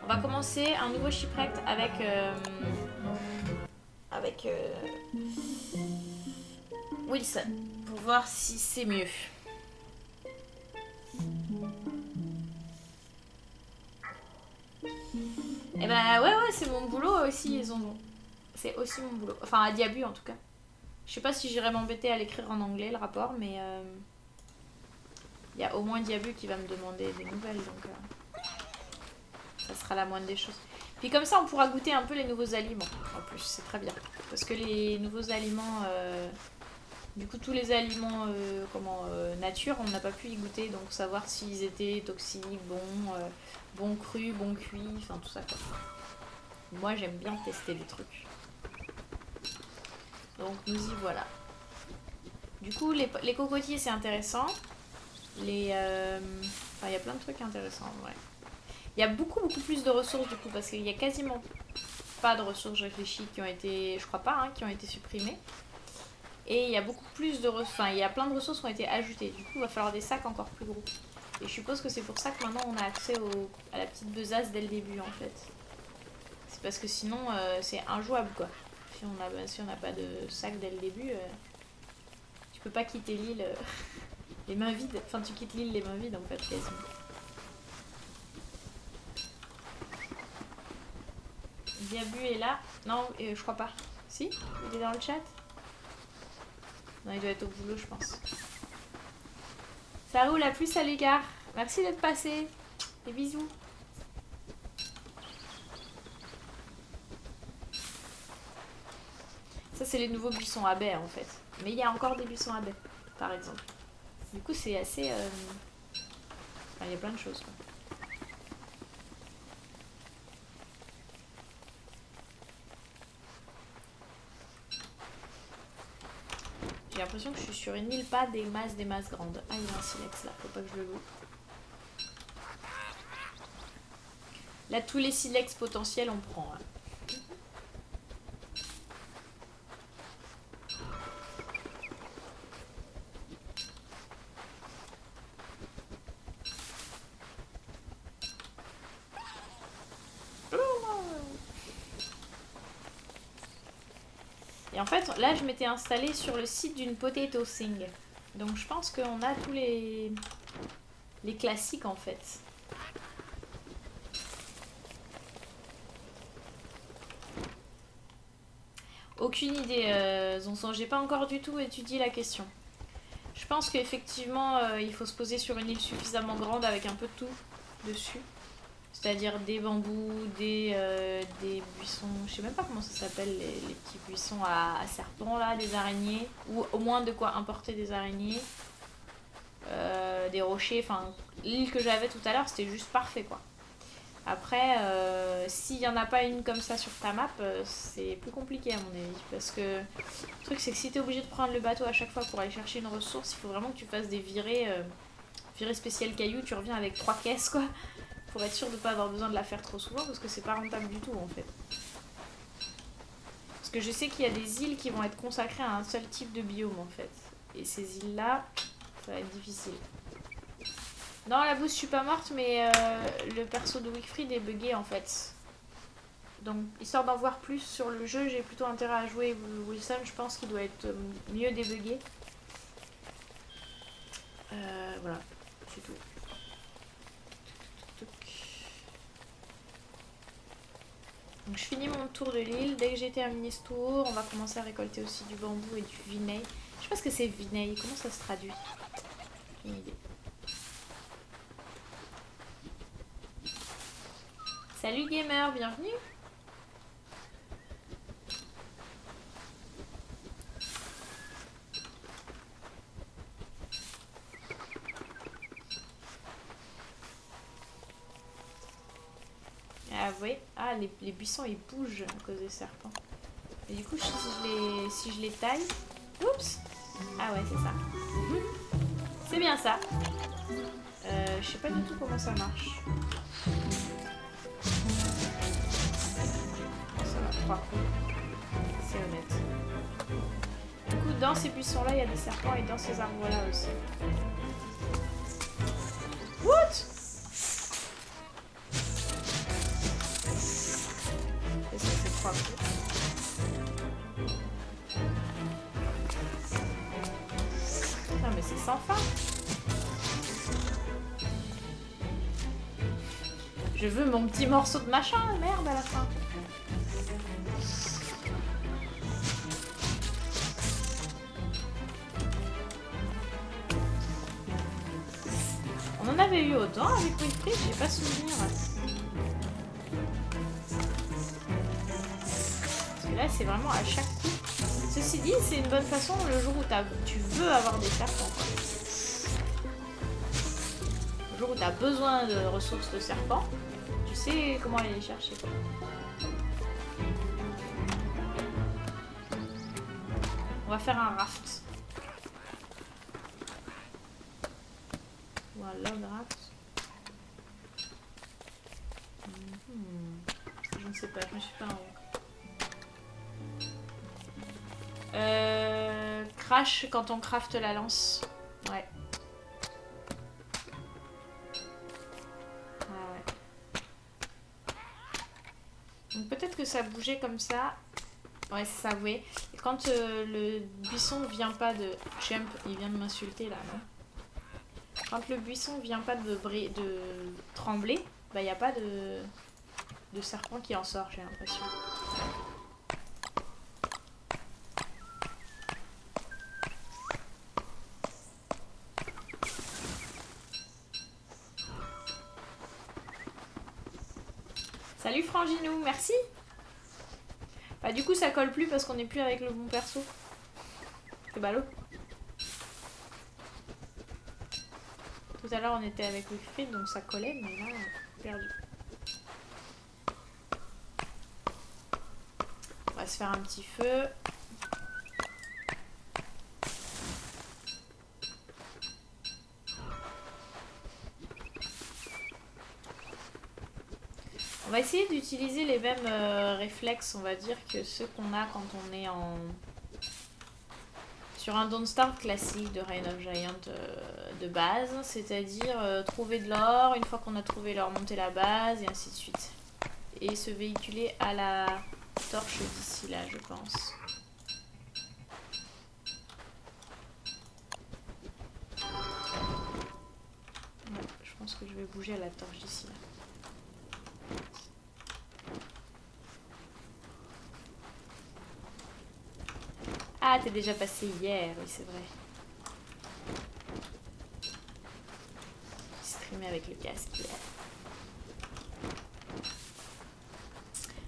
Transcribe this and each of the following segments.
On va commencer un nouveau shipwreck avec... Wilson. Pour voir si c'est mieux. Et bah ouais, c'est mon boulot aussi, ils ont... C'est aussi mon boulot. Enfin, à Diabu en tout cas. Je sais pas si j'irai m'embêter à l'écrire en anglais le rapport, mais... Il y a au moins Diabu qui va me demander des nouvelles, donc... ça sera la moindre des choses. Puis comme ça, on pourra goûter un peu les nouveaux aliments. En plus, c'est très bien. Parce que les nouveaux aliments... Du coup, tous les aliments nature, on n'a pas pu y goûter. Donc savoir s'ils étaient toxiques, bons crus, bons cuits, enfin tout ça quoi. Moi, j'aime bien tester les trucs. Donc nous y voilà. Du coup, les cocotiers, c'est intéressant. Enfin, il y a plein de trucs intéressants en vrai. Il y a beaucoup plus de ressources du coup, parce qu'il y a quasiment pas de ressources réfléchies qui ont été, je crois pas, hein, qui ont été supprimées. Et il y a beaucoup plus de ressources, enfin il y a plein de ressources qui ont été ajoutées. Du coup, il va falloir des sacs encore plus gros. Et je suppose que c'est pour ça que maintenant on a accès à la petite besace dès le début en fait. C'est parce que sinon c'est injouable quoi. Si on n'a pas de sac dès le début, tu peux pas quitter l'île les mains vides. Enfin, tu quittes l'île les mains vides en fait, quasiment. Diabu est là. Non, je crois pas. Si? Il est dans le chat? Non, il doit être au boulot, je pense. Ça roule, à plus à l'égard. Merci d'être passé. Des bisous. Ça, c'est les nouveaux buissons à baies, en fait. Mais il y a encore des buissons à baies, par exemple. Du coup, c'est assez... Enfin, il y a plein de choses, quoi. J'ai l'impression que je suis sur une île pas des masses grandes. Ah, il y a un silex là, faut pas que je le loupe. Là, tous les silex potentiels, on prend. Hein. Et en fait, là, je m'étais installée sur le site d'une potato thing. Donc, je pense qu'on a tous les classiques, en fait. Aucune idée, Zonson. J'ai pas encore du tout étudié la question. Je pense qu'effectivement, il faut se poser sur une île suffisamment grande avec un peu de tout dessus. C'est-à-dire des bambous, des buissons, je sais même pas comment ça s'appelle, les petits buissons à serpents là, des araignées, ou au moins de quoi importer des araignées, des rochers, enfin l'île que j'avais tout à l'heure c'était juste parfait quoi. Après, s'il n'y en a pas une comme ça sur ta map, c'est plus compliqué à mon avis, parce que le truc c'est que si tu es obligé de prendre le bateau à chaque fois pour aller chercher une ressource, il faut vraiment que tu fasses des virées spéciales cailloux, tu reviens avec 3 caisses quoi. Pour être sûr de ne pas avoir besoin de la faire trop souvent parce que c'est pas rentable du tout en fait. Parce que je sais qu'il y a des îles qui vont être consacrées à un seul type de biome en fait. Et ces îles là, ça va être difficile. Non, la bouse je suis pas morte mais le perso de Wickfried est bugué en fait. Donc histoire d'en voir plus sur le jeu, j'ai plutôt intérêt à jouer Wilson, je pense qu'il doit être mieux débugué. Voilà, c'est tout. Donc je finis mon tour de l'île. Dès que j'ai terminé ce tour, on va commencer à récolter aussi du bambou et du vinay. Je sais pas ce que c'est vinay, comment ça se traduit? Une idée. Salut gamer, bienvenue. Ah oui, ah les buissons ils bougent à cause des serpents. Et du coup si je les taille, oups. Ah ouais c'est ça. C'est bien ça. Je sais pas du tout comment ça marche. Ça va pas. C'est honnête. Du coup dans ces buissons là il y a des serpents et dans ces arbres là aussi. What? Je veux mon petit morceau de machin, merde, à la fin. On en avait eu autant avec Wilfried, j'ai pas souvenir. Parce que là, c'est vraiment à chaque coup. Ceci dit, c'est une bonne façon le jour où tu veux avoir des serpents. Le jour où tu as besoin de ressources de serpents, tu sais comment aller les chercher. On va faire un raft. Ou un log raft. Je ne sais pas, je ne suis pas en haut. Crash quand on crafte la lance. Ouais. Ah ouais. Donc peut-être que ça bougeait comme ça. Ouais, c'est ça, oui. Et quand le buisson vient pas de... Jump, il vient de m'insulter là, non? Quand le buisson vient pas de trembler, bah y a pas de serpent qui en sort, j'ai l'impression. Salut Franginou, merci. Bah du coup ça colle plus parce qu'on n'est plus avec le bon perso. C'est ballot. Tout à l'heure on était avec Wilfried donc ça collait mais là perdu. On va se faire un petit feu. On va essayer d'utiliser les mêmes réflexes, on va dire, que ceux qu'on a quand on est sur un Don't Starve classique de Reign of Giant de base, c'est-à-dire trouver de l'or, une fois qu'on a trouvé l'or, monter la base et ainsi de suite. Et se véhiculer à la torche d'ici là, je pense. Ouais, je pense que je vais bouger à la torche d'ici là. Ah, t'es déjà passé hier, oui c'est vrai. Streamer avec le casque hier.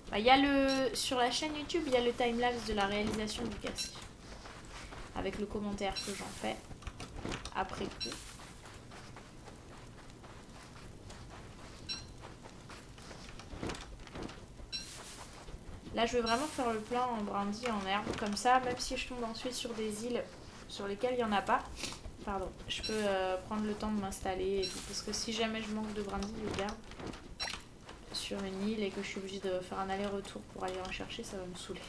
Bah, y a sur la chaîne YouTube, il y a le timelapse de la réalisation du casque. Avec le commentaire que j'en fais après coup. Là, je vais vraiment faire le plein en brandy, en herbe, comme ça, même si je tombe ensuite sur des îles sur lesquelles il n'y en a pas, pardon, je peux prendre le temps de m'installer et tout. Parce que si jamais je manque de brandy ou d'herbe sur une île et que je suis obligée de faire un aller-retour pour aller en chercher, ça va me saouler.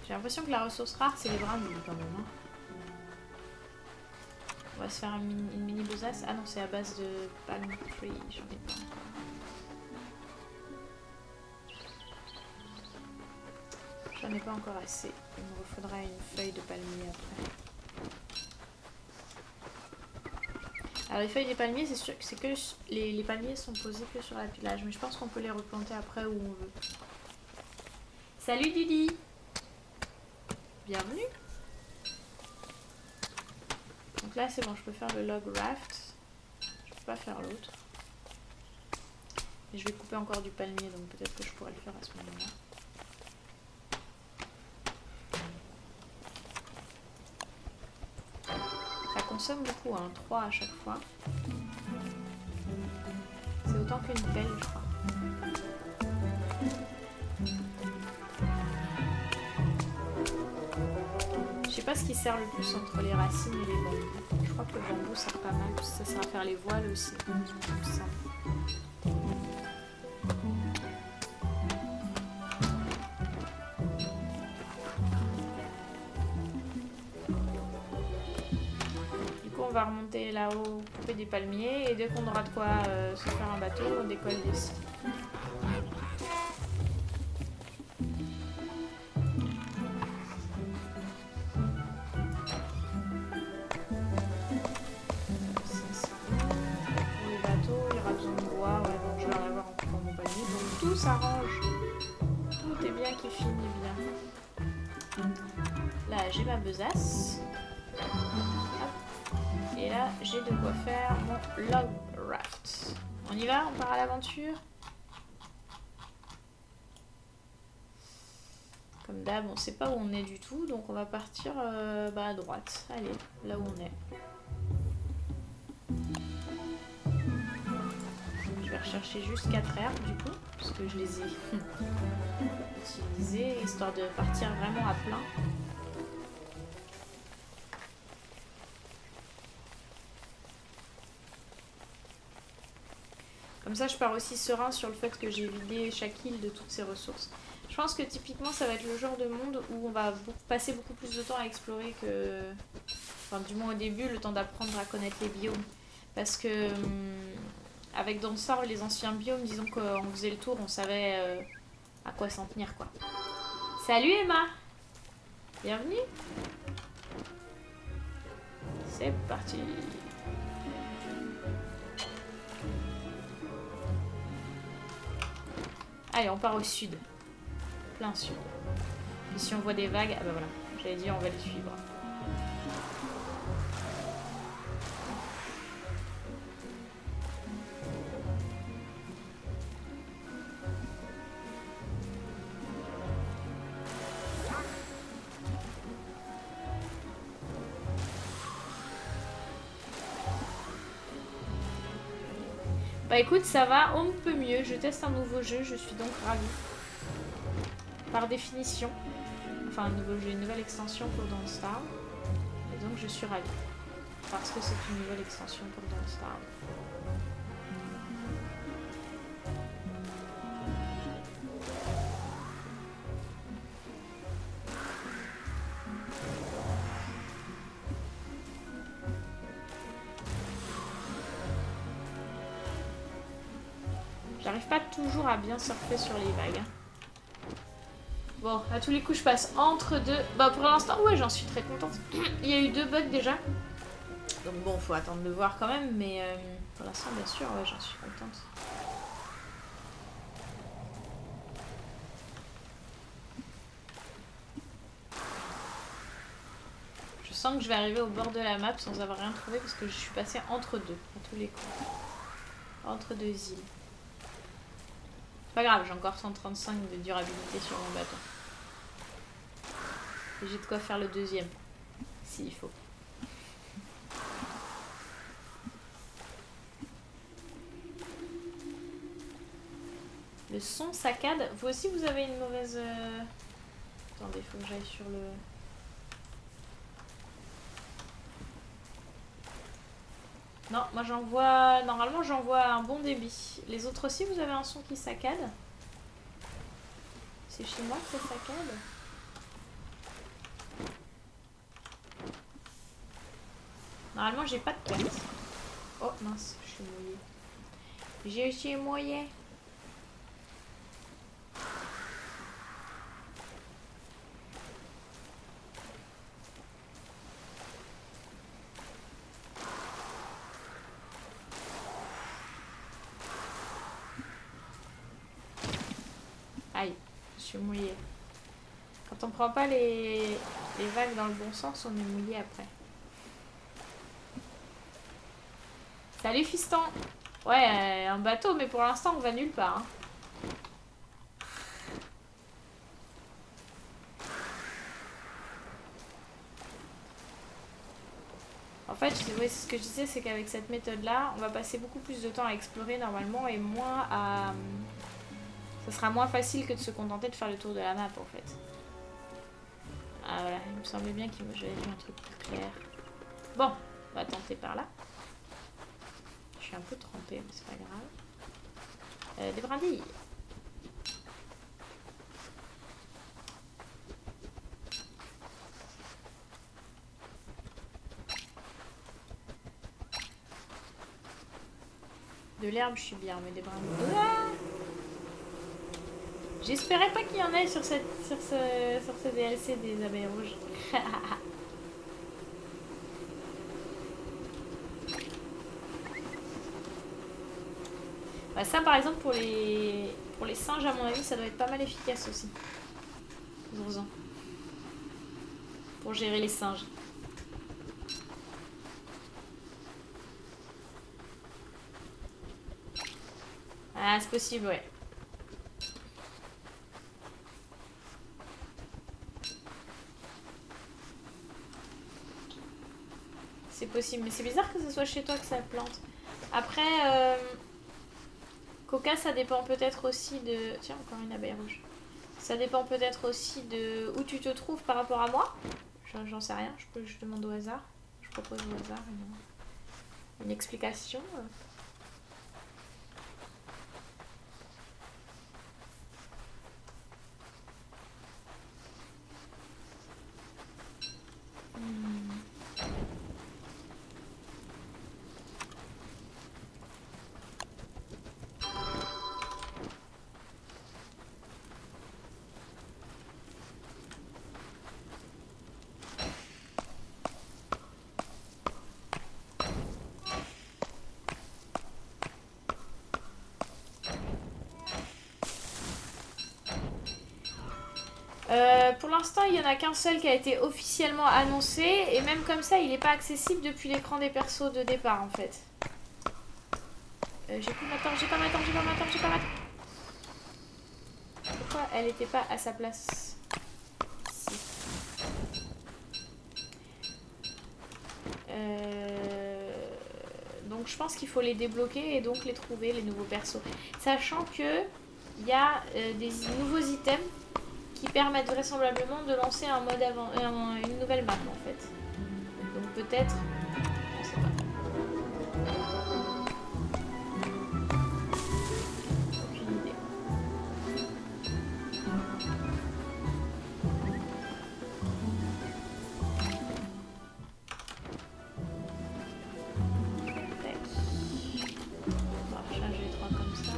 J'ai l'impression que la ressource rare, c'est les brindilles quand même. Hein. On va se faire une mini besace. Ah non, c'est à base de palm tree, j'en ai pas encore. J'en ai pas encore assez. Il me faudra une feuille de palmier après. Alors les feuilles des palmiers, c'est sûr que c'est que les palmiers sont posés que sur l'appilage, mais je pense qu'on peut les replanter après où on veut. Salut Didi! Bienvenue! Donc là c'est bon, je peux faire le log raft. Je peux pas faire l'autre. Et je vais couper encore du palmier, donc peut-être que je pourrais le faire à ce moment-là. Ça consomme beaucoup, hein, 3 à chaque fois. C'est autant qu'une pelle, je crois. Je sais pas ce qui sert le plus entre les racines et les bambous. Je crois que le bambou sert pas mal, parce que ça sert à faire les voiles aussi. Ça. On va remonter là-haut, couper des palmiers et dès qu'on aura de quoi se faire un bateau, on décolle d'ici. s'arrange. Tout est bien qui finit bien. Là, j'ai ma besace. Hop. Et là, j'ai de quoi faire mon log raft. On y va? On part à l'aventure? Comme d'hab, on sait pas où on est du tout, donc on va partir à droite. Allez, là où on est. Je vais rechercher juste 4 herbes du coup, parce que je les ai utilisées, histoire de partir vraiment à plein. Comme ça, je pars aussi serein sur le fait que j'ai vidé chaque île de toutes ses ressources. Je pense que typiquement, ça va être le genre de monde où on va passer beaucoup plus de temps à explorer que... Enfin, du moins au début, le temps d'apprendre à connaître les biomes. Parce que... avec Dawnstar, les anciens biomes, disons qu'on faisait le tour, on savait à quoi s'en tenir, quoi. Salut Emma! Bienvenue! C'est parti! Allez, on part au sud. Plein sud. Et si on voit des vagues, ah bah voilà, j'allais dire on va les suivre. Bah écoute, ça va, on ne peut mieux. Je teste un nouveau jeu, je suis donc ravie. Par définition. Enfin, un nouveau jeu, une nouvelle extension pour Dawnstar. Et donc je suis ravie. Parce que c'est une nouvelle extension pour Dawnstar. J'arrive pas toujours à bien surfer sur les vagues. Bon, à tous les coups, je passe entre deux. Bah, pour l'instant, ouais, j'en suis très contente. Il y a eu 2 bugs déjà. Donc bon, faut attendre de voir quand même. Mais pour l'instant, bien sûr, ouais, j'en suis contente. Je sens que je vais arriver au bord de la map sans avoir rien trouvé parce que je suis passée entre deux, à tous les coups. Entre 2 îles. C'est pas grave, j'ai encore 135 de durabilité sur mon bateau. Et j'ai de quoi faire le deuxième, s'il faut. Le son saccade. Vous aussi, vous avez une mauvaise... Attendez, faut que j'aille sur le... Non, moi j'en vois... Normalement, j'en vois un bon débit. Les autres aussi, vous avez un son qui saccade? C'est chez moi que ça saccade? Normalement, j'ai pas de perte. Oh mince, je suis mouillée. J'ai aussi mouillé. Aïe, je suis mouillée. Quand on prend pas les vagues dans le bon sens, on est mouillé après. Salut fiston! Ouais, un bateau, mais pour l'instant on va nulle part. Hein. En fait, c'est ce que je disais, c'est qu'avec cette méthode-là, on va passer beaucoup plus de temps à explorer normalement et moins à... Ça sera moins facile que de se contenter de faire le tour de la map en fait. Ah voilà, il me semblait bien que j'avais vu un truc plus clair. Bon, on va tenter par là. Je suis un peu trempée, mais c'est pas grave. Des brindilles. De l'herbe, je suis bien, mais des brindilles. Ah, j'espérais pas qu'il y en ait sur ce DLC des abeilles rouges. Bah ça par exemple pour les Pour les singes, à mon avis, ça doit être pas mal efficace aussi. Zourzan. Pour gérer les singes. Ah, c'est possible, ouais. C'est possible, mais c'est bizarre que ce soit chez toi que ça plante. Après, Coca, ça dépend peut-être aussi de... Tiens, encore une abeille rouge. Ça dépend peut-être aussi de où tu te trouves par rapport à moi. J'en sais rien, je demande au hasard. Je propose au hasard une explication. Pour l'instant, il n'y en a qu'un seul qui a été officiellement annoncé. Et même comme ça, il n'est pas accessible depuis l'écran des persos de départ, en fait. J'ai plus ma torche, j'ai pas ma torche. Pourquoi elle n'était pas à sa place? Si. Donc je pense qu'il faut les débloquer et donc les trouver, les nouveaux persos. Sachant que il y a des nouveaux items qui permettent vraisemblablement de lancer un mode avant, une nouvelle map en fait. Donc peut-être, je sais pas. Aucune idée. Tac. On va recharger les 3 comme ça.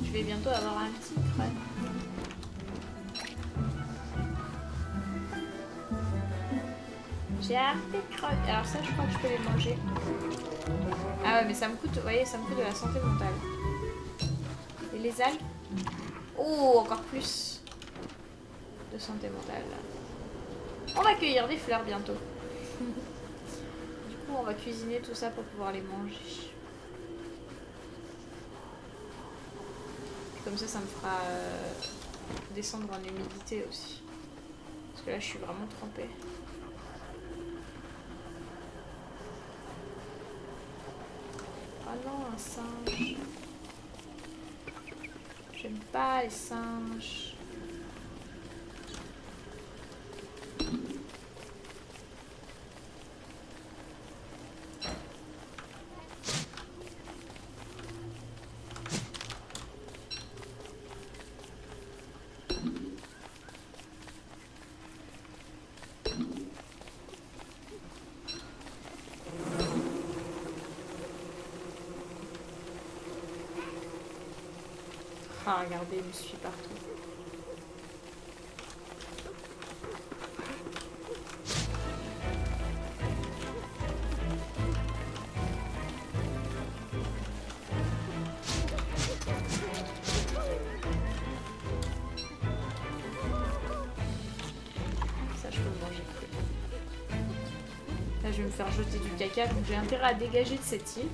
Je vais bientôt avoir un petit crâne. J'ai un petit crâne. Alors ça, je crois que je peux les manger. Ah ouais, mais ça me coûte, vous voyez, ça me coûte de la santé mentale. Et les algues? Oh, encore plus de santé mentale. On va cueillir des fleurs bientôt. Du coup, on va cuisiner tout ça pour pouvoir les manger. Comme ça me fera descendre en humidité aussi. Parce que là, je suis vraiment trempée. Oh non, un singe. J'aime pas les singes. Ah, regardez, il me suit partout. Ça, je peux le manger cru. Là, je vais me faire jeter du caca, donc j'ai intérêt à dégager de cette île.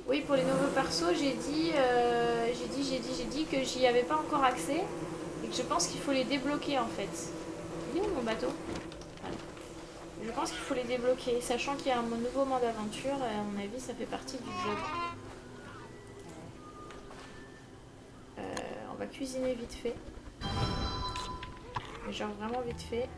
Oui, pour les nouveaux persos, j'ai dit que j'y avais pas encore accès et que je pense qu'il faut les débloquer en fait. Il est où mon bateau? Voilà. Je pense qu'il faut les débloquer, sachant qu'il y a un nouveau mode aventure et à mon avis ça fait partie du jeu. On va cuisiner vite fait. Mais genre vraiment vite fait.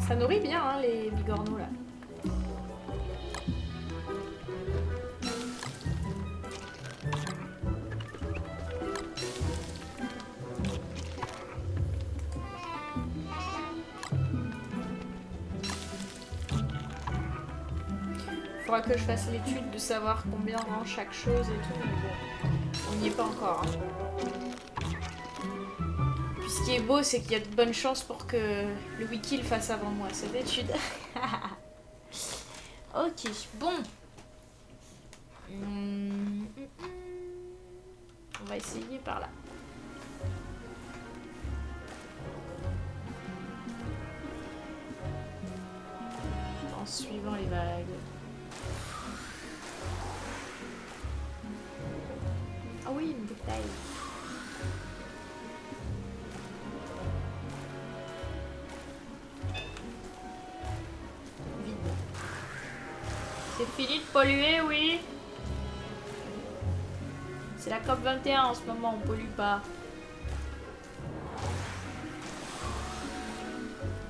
Ça nourrit bien hein, les bigorneaux là. Faudra que je fasse l'étude de savoir combien rend chaque chose et tout, mais bon, on n'y est pas encore. Hein. Puis ce qui est beau, c'est qu'il y a de bonnes chances pour que le wiki le fasse avant moi, cette étude. Ok, bon. On va essayer par là. En suivant les vagues. Ah oui, une bouteille. Vide. C'est fini de polluer, oui. C'est la COP 21 en ce moment, on pollue pas.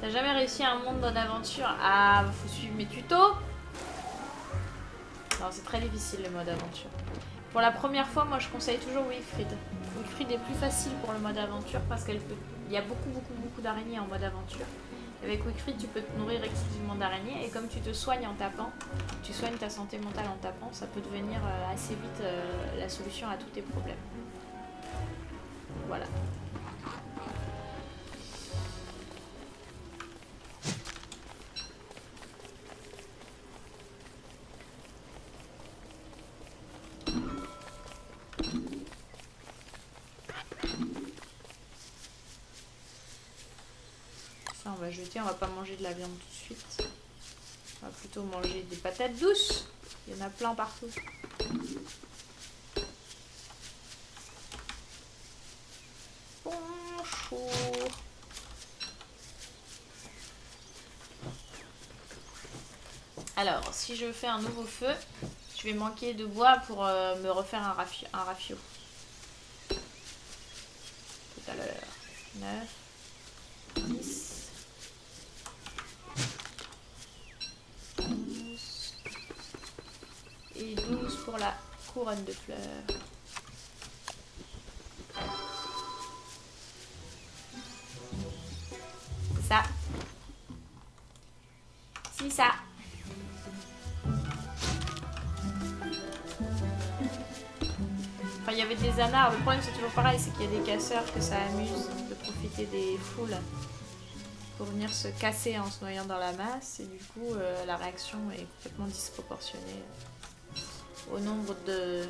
T'as jamais réussi un monde d'aventure? Ah, faut suivre mes tutos. Non, c'est très difficile le mode aventure. Pour la première fois, moi je conseille toujours Wigfrid. Wigfrid est plus facile pour le mode aventure parce qu'il y a beaucoup d'araignées en mode aventure. Avec Wigfrid, tu peux te nourrir exclusivement d'araignées et comme tu te soignes en tapant, tu soignes ta santé mentale en tapant, ça peut devenir assez vite la solution à tous tes problèmes. Voilà. Ça, on va jeter, on va pas manger de la viande tout de suite. On va plutôt manger des patates douces. Il y en a plein partout. Bonjour. Alors, si je fais un nouveau feu, je vais manquer de bois pour me refaire un rafio. Tout à l'heure. 9, 10, 11 et 12 pour la couronne de fleurs. Ça. Si ça. Enfin, il y avait des anards. Le problème, c'est toujours pareil, c'est qu'il y a des casseurs que ça amuse de profiter des foules pour venir se casser en se noyant dans la masse. Et du coup, la réaction est complètement disproportionnée au nombre de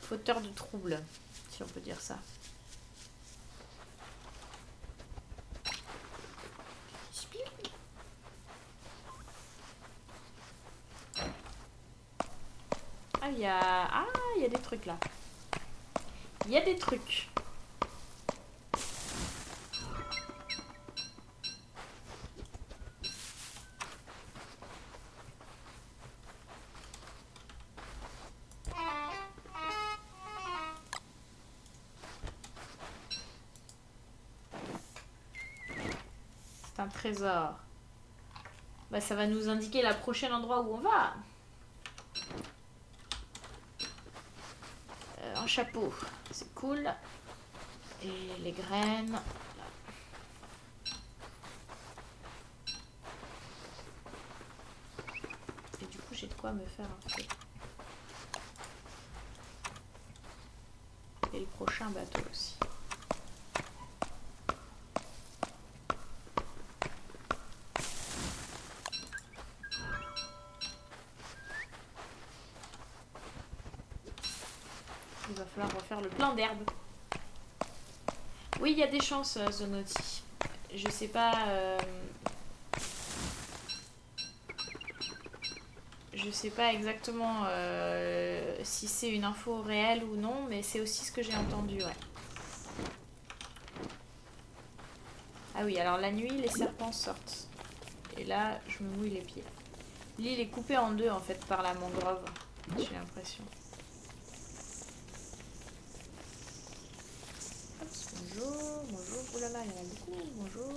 fauteurs de troubles, si on peut dire ça. Ah, il y a des trucs là. Il y a des trucs. C'est un trésor. Bah, ça va nous indiquer le prochain endroit où on va. Un chapeau, c'est cool. Et les graines. Et du coup, j'ai de quoi me faire un feu. Et le prochain bateau aussi. Il va falloir refaire le plein d'herbe. Oui, il y a des chances, Zonoti. Je sais pas... Je sais pas exactement si c'est une info réelle ou non, mais c'est aussi ce que j'ai entendu, ouais. Ah oui, alors la nuit, les serpents sortent. Et là, je me mouille les pieds. L'île est coupée en deux, en fait, par la mangrove. J'ai l'impression. Bonjour, bonjour. Oh là là, il y en a beaucoup. Bonjour.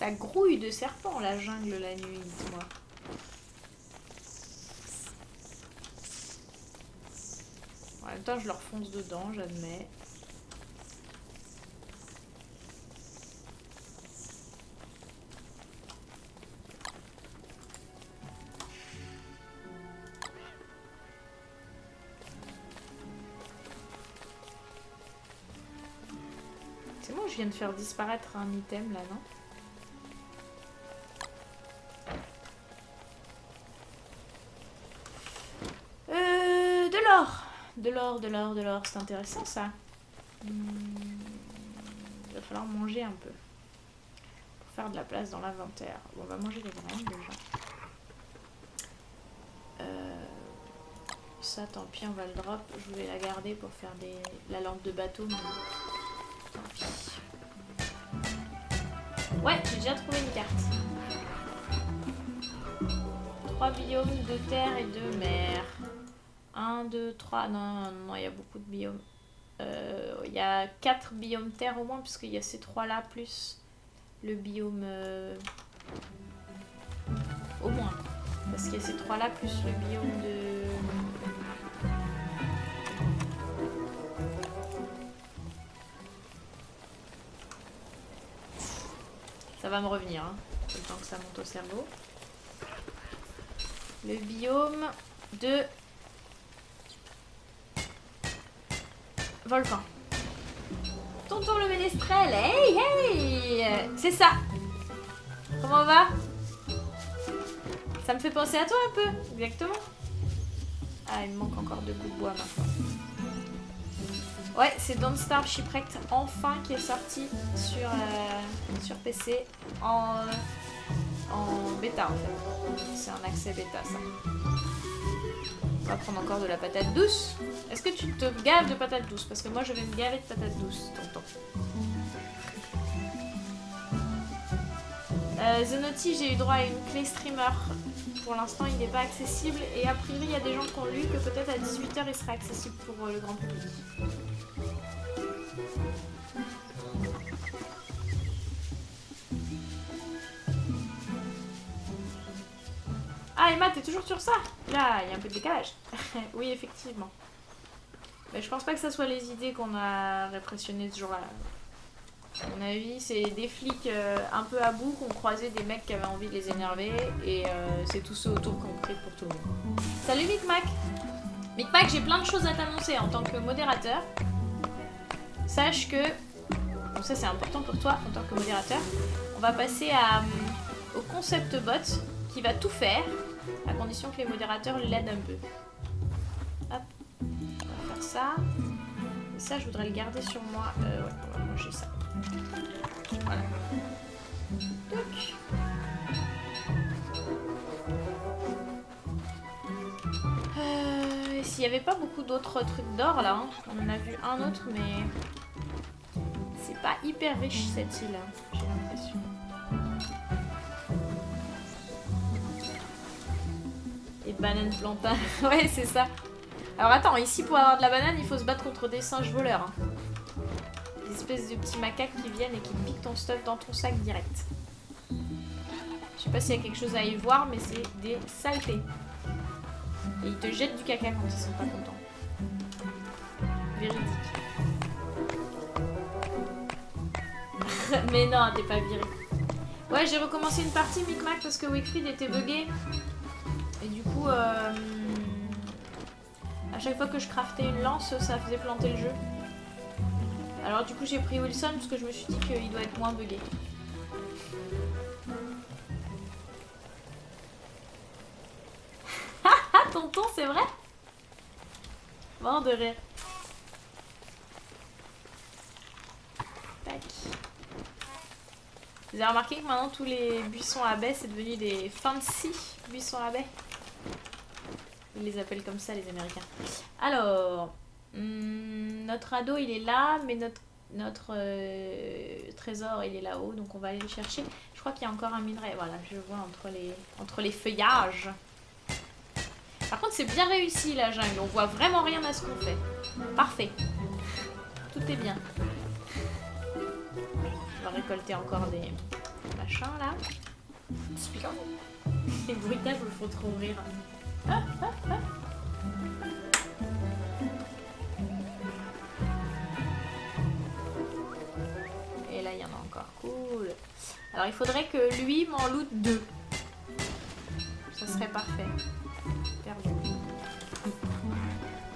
Ça grouille de serpents la jungle la nuit, dis-moi. En même temps, je leur fonce dedans, j'admets. C'est bon, je viens de faire disparaître un item là, non? De l'or, c'est intéressant ça. Il va falloir manger un peu. Pour faire de la place dans l'inventaire. Bon, on va manger les graines déjà. Ça, tant pis, on va le drop. Je voulais la garder pour faire la lampe de bateau, mais tant pis. Ouais, j'ai déjà trouvé une carte. 3 biomes de terre et de mer. 1, 2, 3, non, il y a beaucoup de biomes. Il y a 4 biomes terre au moins, puisqu'il y a ces 3 là, plus le biome... au moins. Parce qu'il y a ces 3 là, plus le biome de... Ça va me revenir, hein. Le temps que ça monte au cerveau. Le biome de... volcan. Tonton le ménestrel, hey hey, c'est ça. Comment on va? Ça me fait penser à toi un peu, exactement. Ah, il me manque encore 2 bouts de bois maintenant. Ouais, c'est Don't Starve Shipwrecked enfin qui est sorti sur PC en bêta en fait. C'est un accès bêta ça. On va prendre encore de la patate douce. Est-ce que tu te gaves de patate douce? Parce que moi je vais me gaver de patate douce, tonton. Zenotti, j'ai eu droit à une clé streamer. Pour l'instant il n'est pas accessible. Et a priori il y a des gens qui ont lu que peut-être à 18 h il sera accessible pour le grand public. Ah Emma, t'es toujours sur ça? Là, il y a un peu de décalage. Oui, effectivement. Mais je pense pas que ça soit les idées qu'on a répressionnées ce jour-là. À mon avis, c'est des flics un peu à bout qui ont croisé des mecs qui avaient envie de les énerver. Et c'est tous ceux autour qui ont pris pour tout le monde. Salut Micmac! Micmac, j'ai plein de choses à t'annoncer en tant que modérateur. Sache que... Bon, ça c'est important pour toi en tant que modérateur. On va passer au concept bot qui va tout faire. À condition que les modérateurs l'aident un peu. Hop, on va faire ça. Et ça, je voudrais le garder sur moi. Ouais, on va manger ça. Voilà. Toc. S'il n'y avait pas beaucoup d'autres trucs d'or là, hein. On en a vu un autre, mais c'est pas hyper riche cette île, hein. J'ai l'impression. Et banane plantain. Ouais, c'est ça. Alors attends, ici pour avoir de la banane, il faut se battre contre des singes voleurs. Hein. Des espèces de petits macaques qui viennent et qui piquent ton stuff dans ton sac direct. Je sais pas s'il y a quelque chose à y voir, mais c'est des saletés. Et ils te jettent du caca quand ils sont pas contents. Véridique. Mais non, t'es pas viré. Ouais, j'ai recommencé une partie Micmac parce que Wickfried était bugué. Et du coup, à chaque fois que je craftais une lance, ça faisait planter le jeu. Alors du coup, j'ai pris Wilson parce que je me suis dit qu'il doit être moins bugué. Ah, tonton, c'est vrai? Mort de rire. Tac. Vous avez remarqué que maintenant tous les buissons à baies c'est devenu des fancy buissons à baies. Ils les appellent comme ça les Américains. Alors, notre ado il est là, mais notre trésor il est là-haut, donc on va aller le chercher. Je crois qu'il y a encore un minerai, voilà, je vois entre les feuillages. Par contre c'est bien réussi la jungle, on voit vraiment rien à ce qu'on fait. Parfait. Tout est bien. On va récolter encore machin là. Les bruitages me font trop rire. Et là il y en a encore, cool. Alors il faudrait que lui m'en loot 2. Ça serait parfait. Perdu.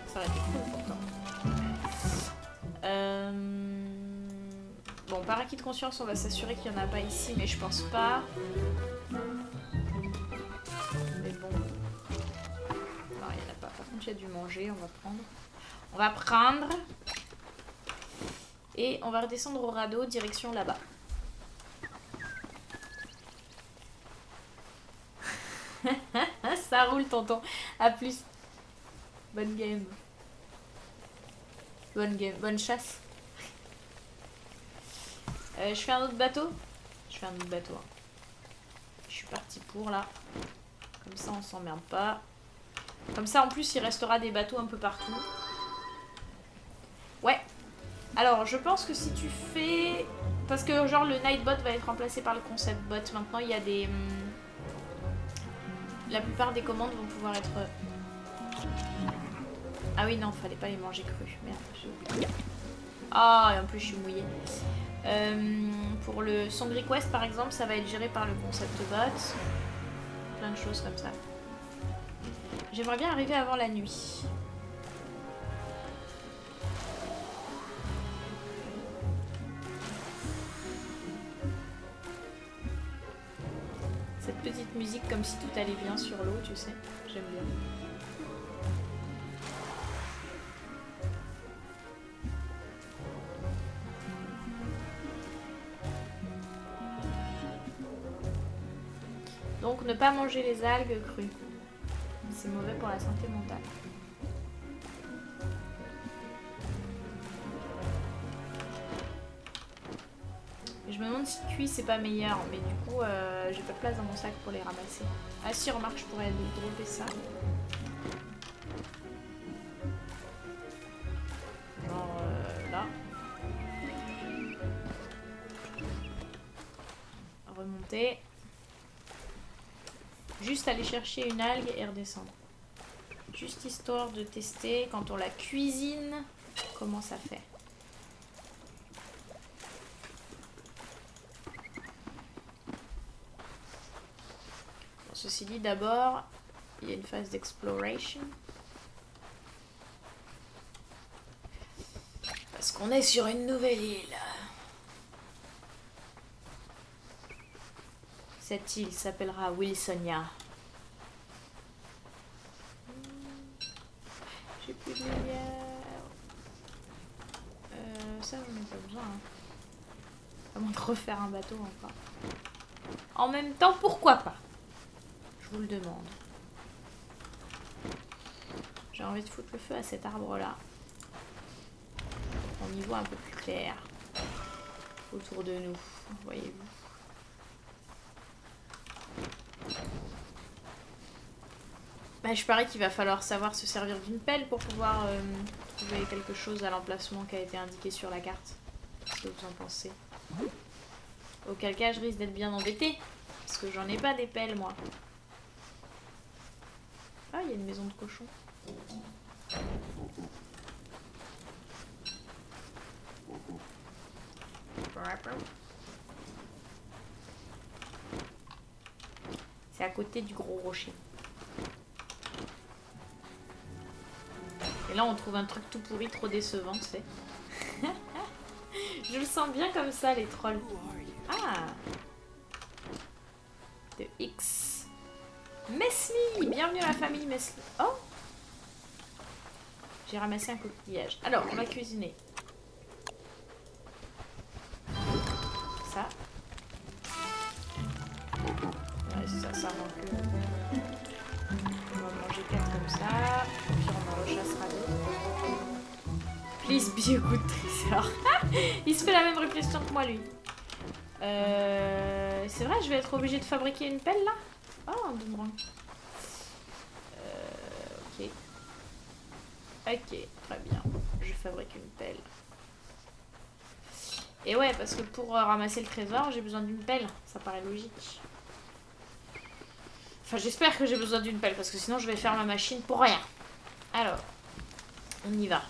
Ça aurait été cool pourtant. Bon, par acquis de conscience, on va s'assurer qu'il n'y en a pas ici, mais je pense pas. Mais bon. Non, il n'y en a pas. Par contre, il y a du manger, on va prendre. On va prendre. Et on va redescendre au radeau, direction là-bas. Ça roule, tonton. A plus. Bonne game. Bonne game. Bonne chasse. Je fais un autre bateau. Je fais un autre bateau. Je suis partie pour là. Comme ça, on s'emmerde pas. Comme ça, en plus, il restera des bateaux un peu partout. Ouais. Alors, je pense que si tu fais... Parce que genre, le Nightbot va être remplacé par le Concept Bot. Maintenant, il y a des... La plupart des commandes vont pouvoir être... Ah oui, non, fallait pas les manger crus. Merde, j'ai oublié. Ah, et en plus, je suis mouillée. Pour le Song Request, par exemple, ça va être géré par le Concept Bot. Plein de choses comme ça. J'aimerais bien arriver avant la nuit. Cette petite musique comme si tout allait bien sur l'eau, tu sais. J'aime bien. Donc ne pas manger les algues crues. C'est mauvais pour la santé mentale. Je me demande si cuit c'est pas meilleur, mais du coup j'ai pas de place dans mon sac pour les ramasser. Ah si, remarque, je pourrais dropper ça. Genre là. Remonter. Juste aller chercher une algue et redescendre. Juste histoire de tester quand on la cuisine, comment ça fait. Bon, ceci dit, d'abord, il y a une phase d'exploration. Parce qu'on est sur une nouvelle île. Cette île s'appellera Wilsonia. J'ai plus de lumière. Ça, j'en ai pas besoin. Hein. À moins de refaire un bateau encore. En même temps, pourquoi pas? Je vous le demande. J'ai envie de foutre le feu à cet arbre-là. On y voit un peu plus clair. Autour de nous, voyez-vous. Bah, je parie qu'il va falloir savoir se servir d'une pelle pour pouvoir trouver quelque chose à l'emplacement qui a été indiqué sur la carte. Qu'est-ce que vous en pensez? Auquel cas, je risque d'être bien embêtée. Parce que j'en ai pas des pelles, moi. Ah, il y a une maison de cochon. C'est à côté du gros rocher. Et là, on trouve un truc tout pourri, trop décevant, tu sais. Je le sens bien comme ça, les trolls. Ah! De X. Mesli! Bienvenue à la famille Mesli. Oh! J'ai ramassé un coquillage. Alors, on va cuisiner. Ça. Ouais, c'est ça, ça manque. On va manger 4 comme ça. Puis on en rechassera d'autres. Please be a good trésor. Il se fait la même réflexion que moi, lui. C'est vrai, je vais être obligée de fabriquer une pelle là? Oh, un boomerang. Ok. Ok, très bien. Je fabrique une pelle. Et ouais, parce que pour ramasser le trésor, j'ai besoin d'une pelle. Ça paraît logique. Enfin, j'espère que j'ai besoin d'une pelle, parce que sinon je vais faire ma machine pour rien. Alors, on y va.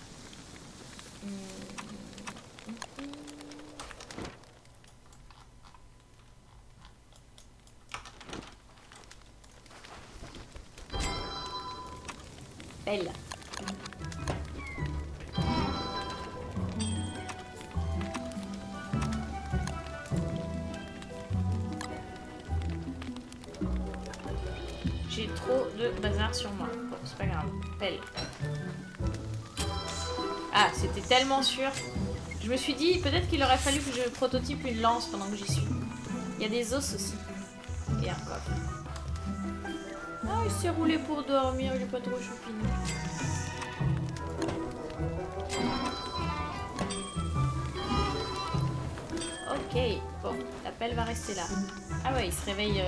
Pelle. J'ai trop de bazar sur moi. Bon, c'est pas grave. Pelle. Ah, c'était tellement sûr. Je me suis dit, peut-être qu'il aurait fallu que je prototype une lance pendant que j'y suis. Il y a des os aussi. Et un coffre. Ah, il s'est roulé pour dormir, il est pas trop choupinou. Ok, bon, la pelle va rester là. Ah ouais, il se réveille...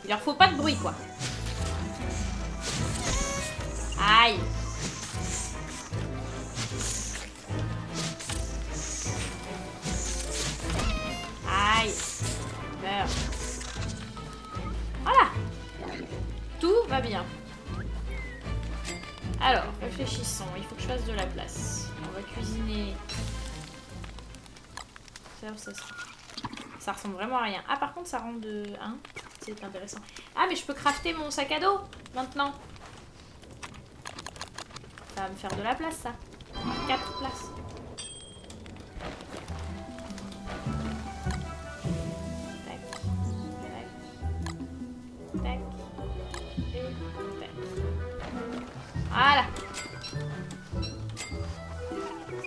Il leur faut pas de bruit, quoi. Aïe. Aïe. Meurs. Voilà. Tout va bien. Alors, réfléchissons. Il faut que je fasse de la place. On va cuisiner... Ça ressemble vraiment à rien. Ah, par contre, ça rend de... Hein, c'est intéressant. Ah, mais je peux crafter mon sac à dos maintenant. Ça va me faire de la place, ça. 4 places. Tac. Tac. Tac. Et tac. Voilà.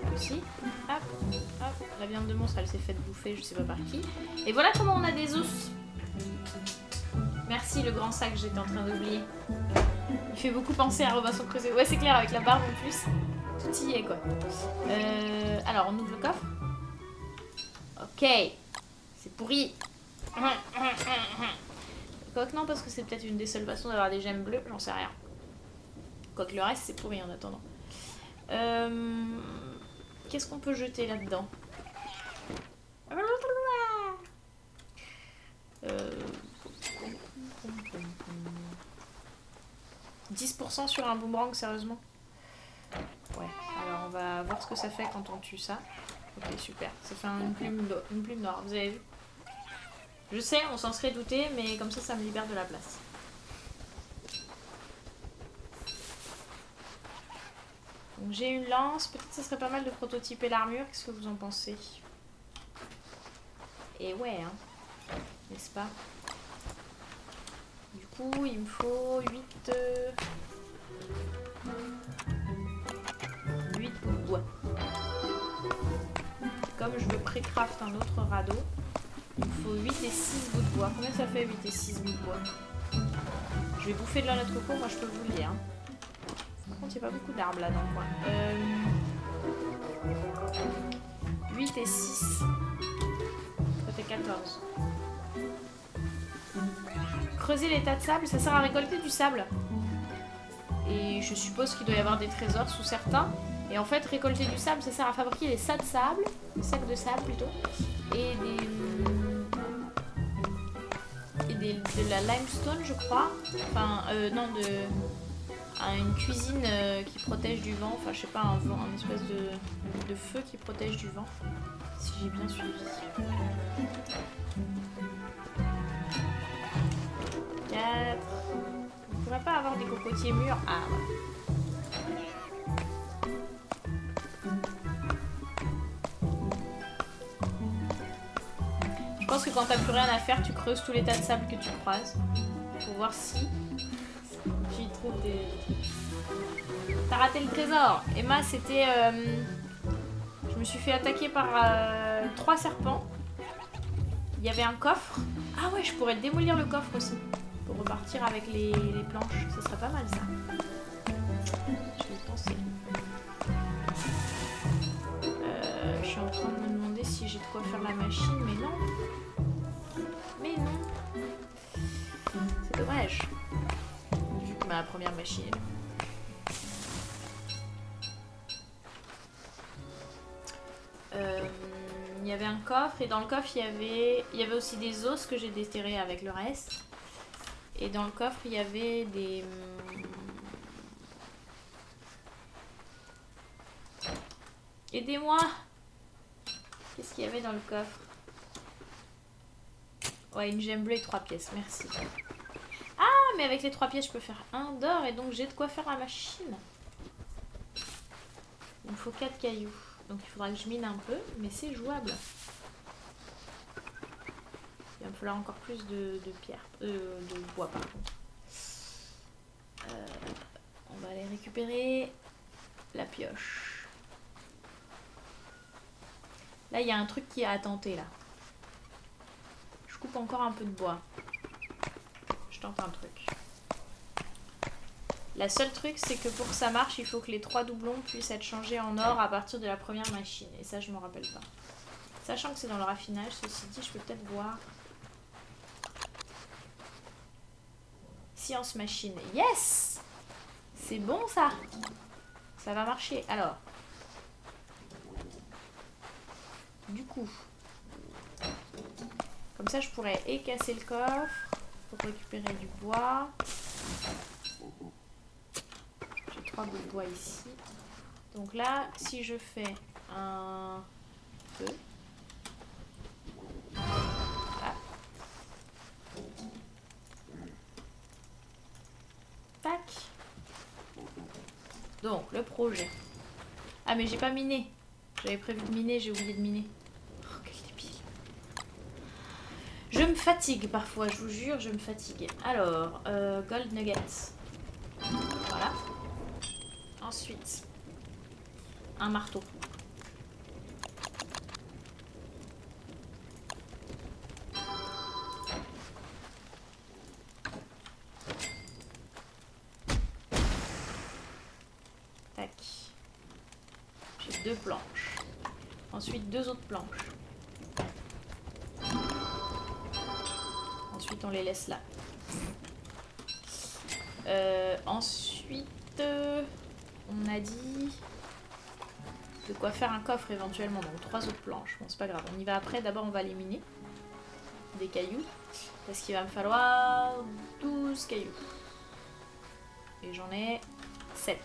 Ça aussi. Hop. Hop. La viande de monstre, elle s'est faite bouffer, je sais pas par qui. Et voilà comment on a des os. Merci le grand sac, j'étais en train d'oublier. Il fait beaucoup penser à Robinson Crusoe. Ouais, c'est clair, avec la barbe en plus. Tout y est, quoi. Alors, on ouvre le coffre. Ok. C'est pourri. Quoique non, parce que c'est peut-être une des seules façons d'avoir des gemmes bleues. J'en sais rien. Quoique le reste, c'est pourri en attendant. Qu'est-ce qu'on peut jeter là-dedans? 10% sur un boomerang, sérieusement? Ouais, alors on va voir ce que ça fait quand on tue ça. Ok, super. Ça fait une plume noire, vous avez vu? Je sais, on s'en serait douté, mais comme ça me libère de la place. Donc j'ai une lance, peut-être que ça serait pas mal de prototyper l'armure, qu'est-ce que vous en pensez? Et ouais, hein, n'est-ce pas? Du coup, il me faut 8 bouts de bois. Comme je veux pré-craft un autre radeau, il me faut 8 et 6 bouts de bois. Combien ça fait 8 et 6 bouts de bois? Je vais bouffer de la noix de coco, moi je peux vous le dire. Par contre, il n'y a pas beaucoup d'arbres là dans le coin. 8 et 6. Ça fait 14. Creuser les tas de sable, ça sert à récolter du sable. Et je suppose qu'il doit y avoir des trésors sous certains. Et en fait, récolter du sable, ça sert à fabriquer des sacs de sable. Des sacs de sable plutôt. Et de la limestone, je crois. Enfin, non, une cuisine qui protège du vent. Enfin, je sais pas, un espèce de feu qui protège du vent. Si j'ai bien suivi. 4. On pourrait pas avoir des cocotiers mûrs. Ah, voilà. Je pense que quand t'as plus rien à faire, tu creuses tous les tas de sable que tu croises. Pour voir si tu y trouves des... T'as raté le trésor. Emma, c'était... Je me suis fait attaquer par 3 serpents. Il y avait un coffre. Ah ouais, je pourrais démolir le coffre aussi. Pour repartir avec les planches. Ça serait pas mal, ça. Je vais y penser. Je suis en train de me demander si j'ai de quoi faire la machine, mais non. Mais non. C'est dommage. Vu que ma première machine... il y avait un coffre et dans le coffre il y avait aussi des os que j'ai déterrés avec le reste. Et dans le coffre il y avait des... Aidez-moi! Qu'est-ce qu'il y avait dans le coffre? Ouais, une gemme bleue et 3 pièces, merci. Ah, mais avec les 3 pièces, je peux faire 1 d'or et donc j'ai de quoi faire la machine. Il me faut 4 cailloux. Donc il faudra que je mine un peu, mais c'est jouable. Il va me falloir encore plus de pierre, de bois, pardon. On va aller récupérer la pioche. Là, il y a un truc qui a à tenter, là. Je coupe encore un peu de bois. Je tente un truc. La seule truc, c'est que pour que ça marche, il faut que les 3 doublons puissent être changés en or à partir de la première machine. Et ça, je me rappelle pas. Sachant que c'est dans le raffinage, ceci dit, je peux peut-être voir. Science machine. Yes! C'est bon, ça. Ça va marcher. Alors. Du coup. Comme ça, je pourrais casser le coffre pour récupérer du bois. J'ai 3 bouts de bois ici. Donc là, si je fais un feu. Ah. Tac. Donc, le projet. Ah, mais j'ai pas miné. J'avais prévu de miner, j'ai oublié de miner. Oh, quel débile. Je me fatigue parfois, je vous jure, je me fatigue. Alors, gold nuggets. Voilà. Ensuite, un marteau. Tac. J'ai 2 planches. Ensuite, 2 autres planches. Ensuite, on les laisse là. Ensuite, on a dit de quoi faire un coffre éventuellement. Donc 3 autres planches. Bon, c'est pas grave. On y va après. D'abord, on va les miner. Des cailloux. Parce qu'il va me falloir 12 cailloux. Et j'en ai 7.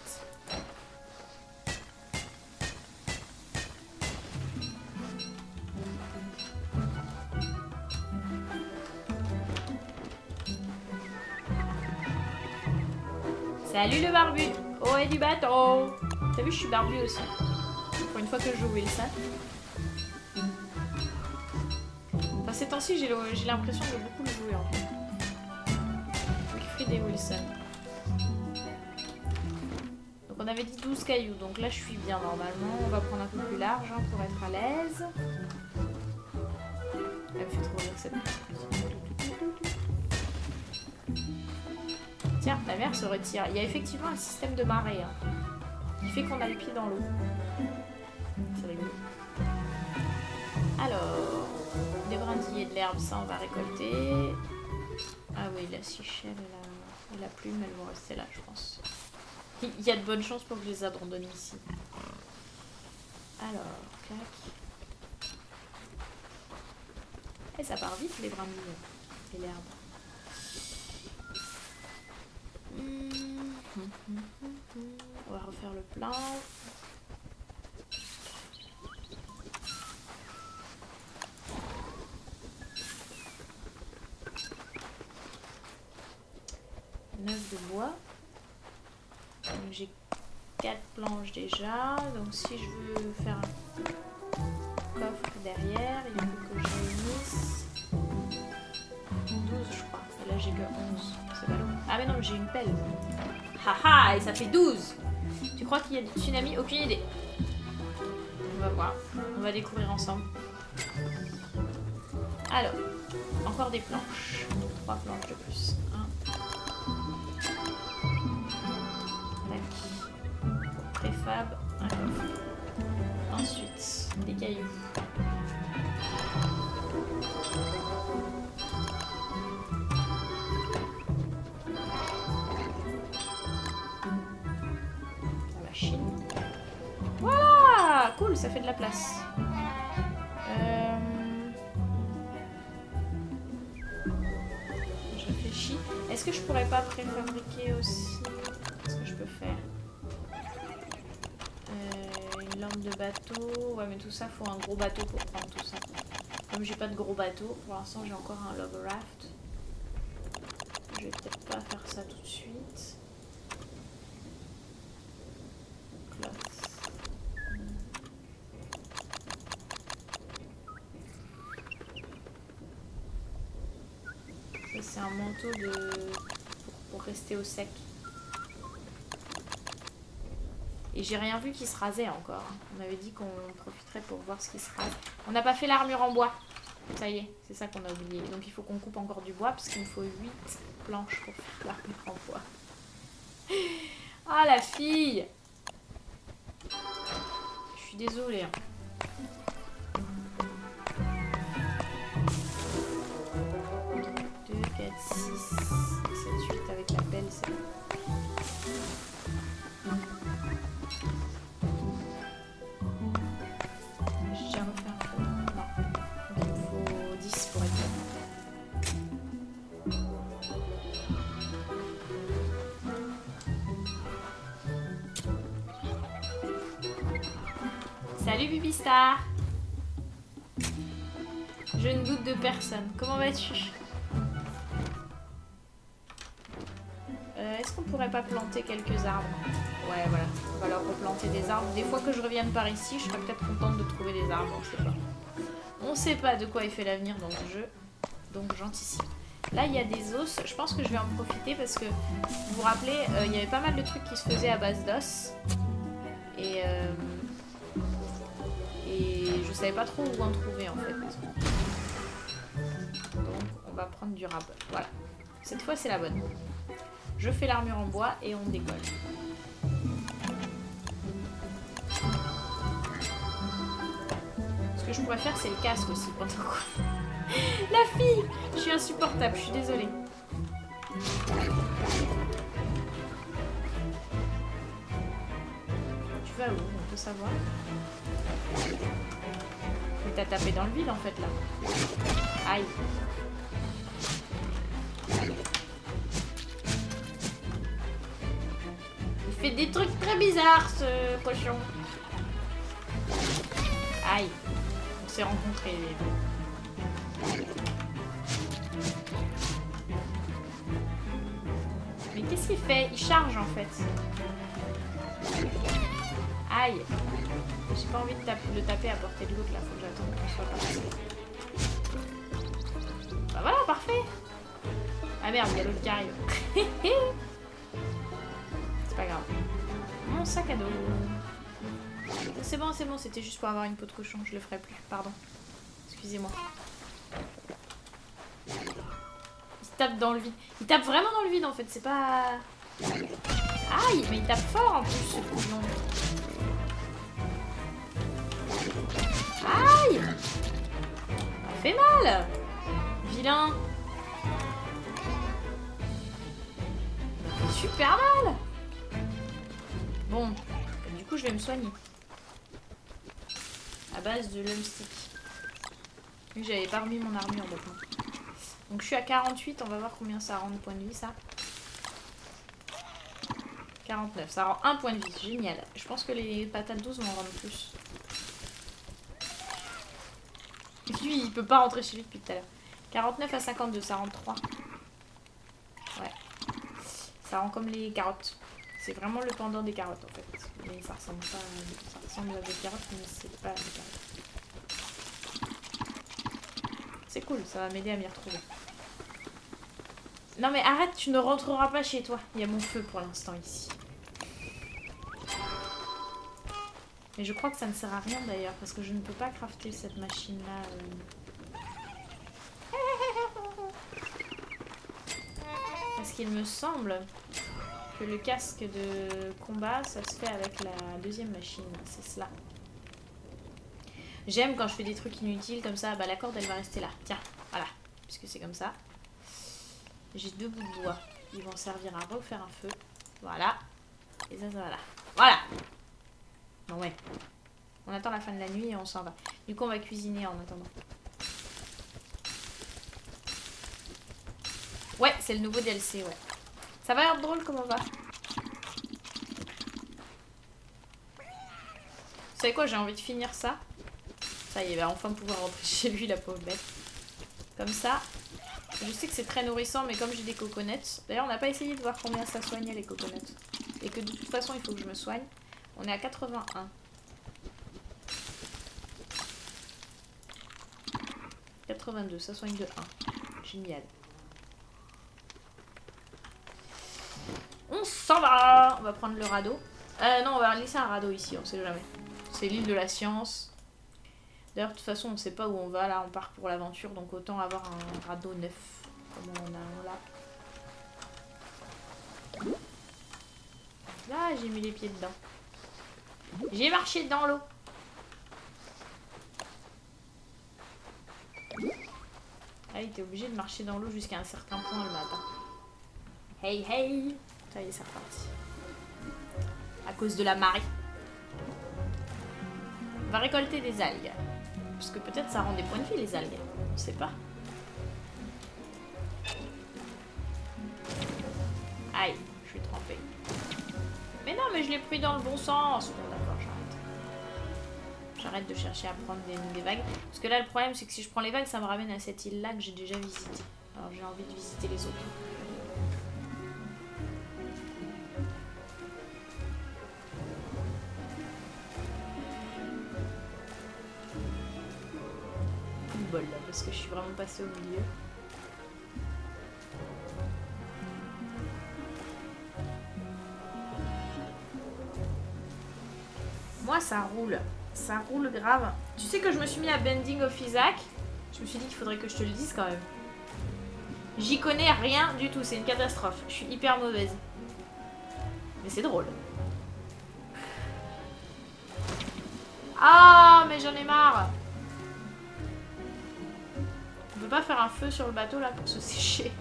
Salut le barbu! Oh, et du bateau! T'as vu, je suis barbu aussi. Pour une fois que je joue Wilson. Enfin, ces temps-ci, j'ai l'impression de beaucoup le jouer en fait. Wilfried et Wilson. Donc, on avait dit 12 cailloux. Donc là, je suis bien normalement. On va prendre un peu plus large hein, pour être à l'aise. Elle me fait trop rire cette musique. Tiens, la mer se retire. Il y a effectivement un système de marée hein, qui fait qu'on a les pieds dans l'eau. C'est rigolo. Alors, des brindilles et de l'herbe, ça on va récolter. Ah oui, la cichelle et la plume, elles vont rester là, je pense. Il y a de bonnes chances pour que je les abandonne ici. Alors, clac. Et ça part vite les brindilles et l'herbe. On va refaire le plein. De bois. J'ai 4 planches déjà. Donc si je veux faire un coffre derrière, il faut que je réunisse 12 je crois. Et là j'ai que 11. C'est pas long. Ah mais non, j'ai une pelle. Haha, et ça fait 12. Tu crois qu'il y a des tsunamis? Aucune idée. On va voir. On va découvrir ensemble. Alors, encore des planches. 3 planches de plus. Préfab, un coffre. Ensuite, des cailloux. La machine. Voilà! Cool, ça fait de la place. Est-ce que je pourrais pas préfabriquer aussi? Qu'est-ce que je peux faire? Une lampe de bateau. Ouais, mais tout ça, faut un gros bateau pour prendre tout ça. Comme j'ai pas de gros bateau, pour l'instant j'ai encore un log raft. Je vais peut-être pas faire ça tout de suite. Ça c'est un manteau pour rester au sec. Et j'ai rien vu qui se rasait encore. On avait dit qu'on profiterait pour voir ce qui se rase. On n'a pas fait l'armure en bois. Ça y est, c'est ça qu'on a oublié. Donc il faut qu'on coupe encore du bois parce qu'il me faut 8 planches pour faire l'armure en bois. Ah la fille! Je suis désolée. Hein. Deux, 4, 6, 7, 8 avec la pelle, c'est bon. Salut Bibistar. Je ne doute de personne. Comment vas-tu? Est-ce qu'on pourrait pas planter quelques arbres? Ouais, voilà. On va leur replanter des arbres. Des fois que je revienne par ici, je serais peut-être contente de trouver des arbres. On sait pas. On sait pas de quoi est fait l'avenir dans le jeu. Donc j'anticipe. Là, il y a des os. Je pense que je vais en profiter parce que, vous vous rappelez, il y avait pas mal de trucs qui se faisaient à base d'os. Et je savais pas trop où en trouver en fait. Donc on va prendre du rab. Voilà. Cette fois c'est la bonne. Je fais l'armure en bois et on décolle. Ce que je pourrais faire c'est le casque aussi pendant quoi. La fille! Je suis insupportable, je suis désolée. Tu vas où? On peut savoir. Mais t'as tapé dans le vide en fait là. Aïe. Il fait des trucs très bizarres ce cochon. Aïe. On s'est rencontrés. Mais qu'est-ce qu'il fait? Il charge en fait. Aïe. J'ai pas envie de le taper à portée de l'autre là, faut que j'attende qu'on soit parti. Bah voilà, parfait. Ah merde, il y a l'autre qui arrive. C'est pas grave. Mon sac à dos. C'est bon, c'était juste pour avoir une peau de cochon, je le ferai plus, pardon. Excusez-moi. Il tape dans le vide. Il tape vraiment dans le vide en fait, c'est pas... Aïe, mais il tape fort en plus ce couillon. Aïe! Ça fait mal! Vilain! Ça fait super mal! Bon, du coup je vais me soigner. À base de lumstick. Vu que j'avais pas remis mon armure maintenant. Donc je suis à 48, on va voir combien ça rend de points de vie ça. 49, ça rend 1 point de vie, génial. Je pense que les patates douces vont en rendre plus. Lui, il peut pas rentrer chez lui depuis tout à l'heure. 49 à 52, ça rend 3. Ouais. Ça rend comme les carottes. C'est vraiment le pendant des carottes en fait. Mais ça ressemble pas à... Ça ressemble à des carottes, mais c'est pas des carottes. C'est cool, ça va m'aider à m'y retrouver. Non mais arrête, tu ne rentreras pas chez toi. Il y a mon feu pour l'instant ici. Mais je crois que ça ne sert à rien d'ailleurs, parce que je ne peux pas crafter cette machine-là. Parce qu'il me semble que le casque de combat, ça se fait avec la deuxième machine. C'est cela. J'aime quand je fais des trucs inutiles comme ça. Bah la corde, elle va rester là. Tiens, voilà. Puisque c'est comme ça. J'ai 2 bouts de bois. Ils vont servir à refaire un feu. Voilà. Et ça va là. Voilà. Bon ouais. On attend la fin de la nuit et on s'en va. Du coup on va cuisiner en attendant. Ouais, c'est le nouveau DLC, ouais. Ça va être drôle comment on va. Vous savez quoi, j'ai envie de finir ça. Ça y est, va enfin pouvoir rentrer chez lui, la pauvre bête. Comme ça. Je sais que c'est très nourrissant, mais comme j'ai des coconuts. D'ailleurs, on n'a pas essayé de voir combien ça soignait les coconuts. Et que de toute façon, il faut que je me soigne. On est à 81. 82, ça soigne de 1. Génial. On s'en va. On va prendre le radeau. Non, on va laisser un radeau ici, on sait jamais. C'est l'île de la science. D'ailleurs, de toute façon, on sait pas où on va. Là, on part pour l'aventure, donc autant avoir un radeau neuf. Comme on a un là. Là, j'ai mis les pieds dedans. J'ai marché dans l'eau. Ah, il était obligé de marcher dans l'eau jusqu'à un certain point le matin. Hey, hey. Ça y est, c'est reparti. À cause de la marée. On va récolter des algues. Parce que peut-être ça rend des points de vie, les algues. On sait pas. Aïe, je suis trempée. Mais non, mais je l'ai pris dans le bon sens. Bon, d'accord, j'arrête. J'arrête de chercher à prendre des vagues. Parce que là, le problème, c'est que si je prends les vagues, ça me ramène à cette île-là que j'ai déjà visitée. Alors, j'ai envie de visiter les autres. Coup de bol, là, parce que je suis vraiment passée au milieu. Moi, ça roule. Ça roule grave. Tu sais que je me suis mis à Bending of Isaac. Je me suis dit qu'il faudrait que je te le dise quand même. J'y connais rien du tout. C'est une catastrophe. Je suis hyper mauvaise. Mais c'est drôle. Ah, mais j'en ai marre. On peut pas faire un feu sur le bateau là pour se sécher.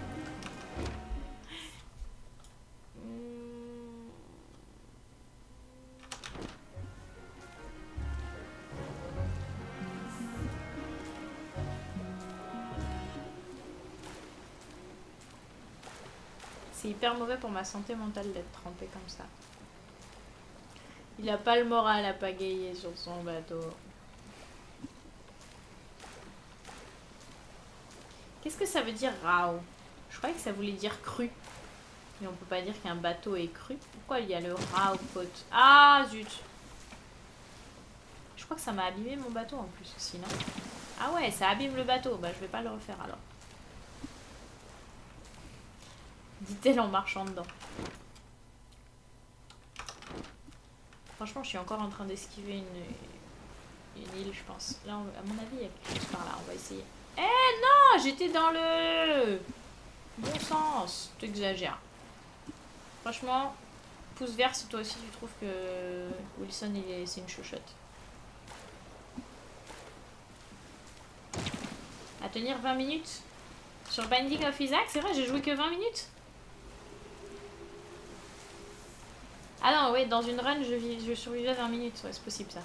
C'est hyper mauvais pour ma santé mentale d'être trempé comme ça. Il a pas le moral à pagayer sur son bateau. Qu'est-ce que ça veut dire rao? Je croyais que ça voulait dire cru. Mais on peut pas dire qu'un bateau est cru. Pourquoi il y a le rao pote? Ah zut! Je crois que ça m'a abîmé mon bateau en plus aussi, non? Ah ouais, ça abîme le bateau. Bah je vais pas le refaire alors. Dit-elle en marchant dedans. Franchement, je suis encore en train d'esquiver une île, je pense. Là, à mon avis, il y a quelque chose par là. On va essayer. Eh non, j'étais dans le bon sens. Tu exagères. Franchement, pouce vert si toi aussi tu trouves que Wilson, c'est une chouchotte. À tenir 20 minutes sur Binding of Isaac, c'est vrai, j'ai joué que 20 minutes. Ah non, ouais, dans une run, je survivais 20 minutes. Ouais, c'est possible ça.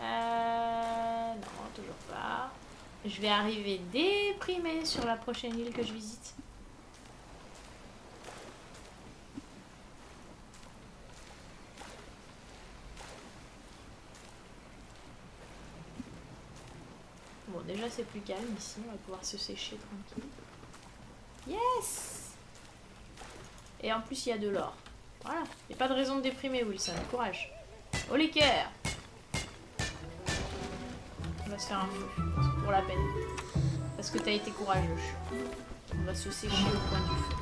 Non, toujours pas. Je vais arriver déprimée sur la prochaine île que je visite. Bon, déjà c'est plus calme ici, on va pouvoir se sécher tranquille. Yes! Et en plus, il y a de l'or. Voilà. Il n'y a pas de raison de déprimer, Wilson. Courage. Au l'équerre! On va se faire un feu. C'est pour la peine. Parce que t'as été courageux. On va se sécher au coin du feu.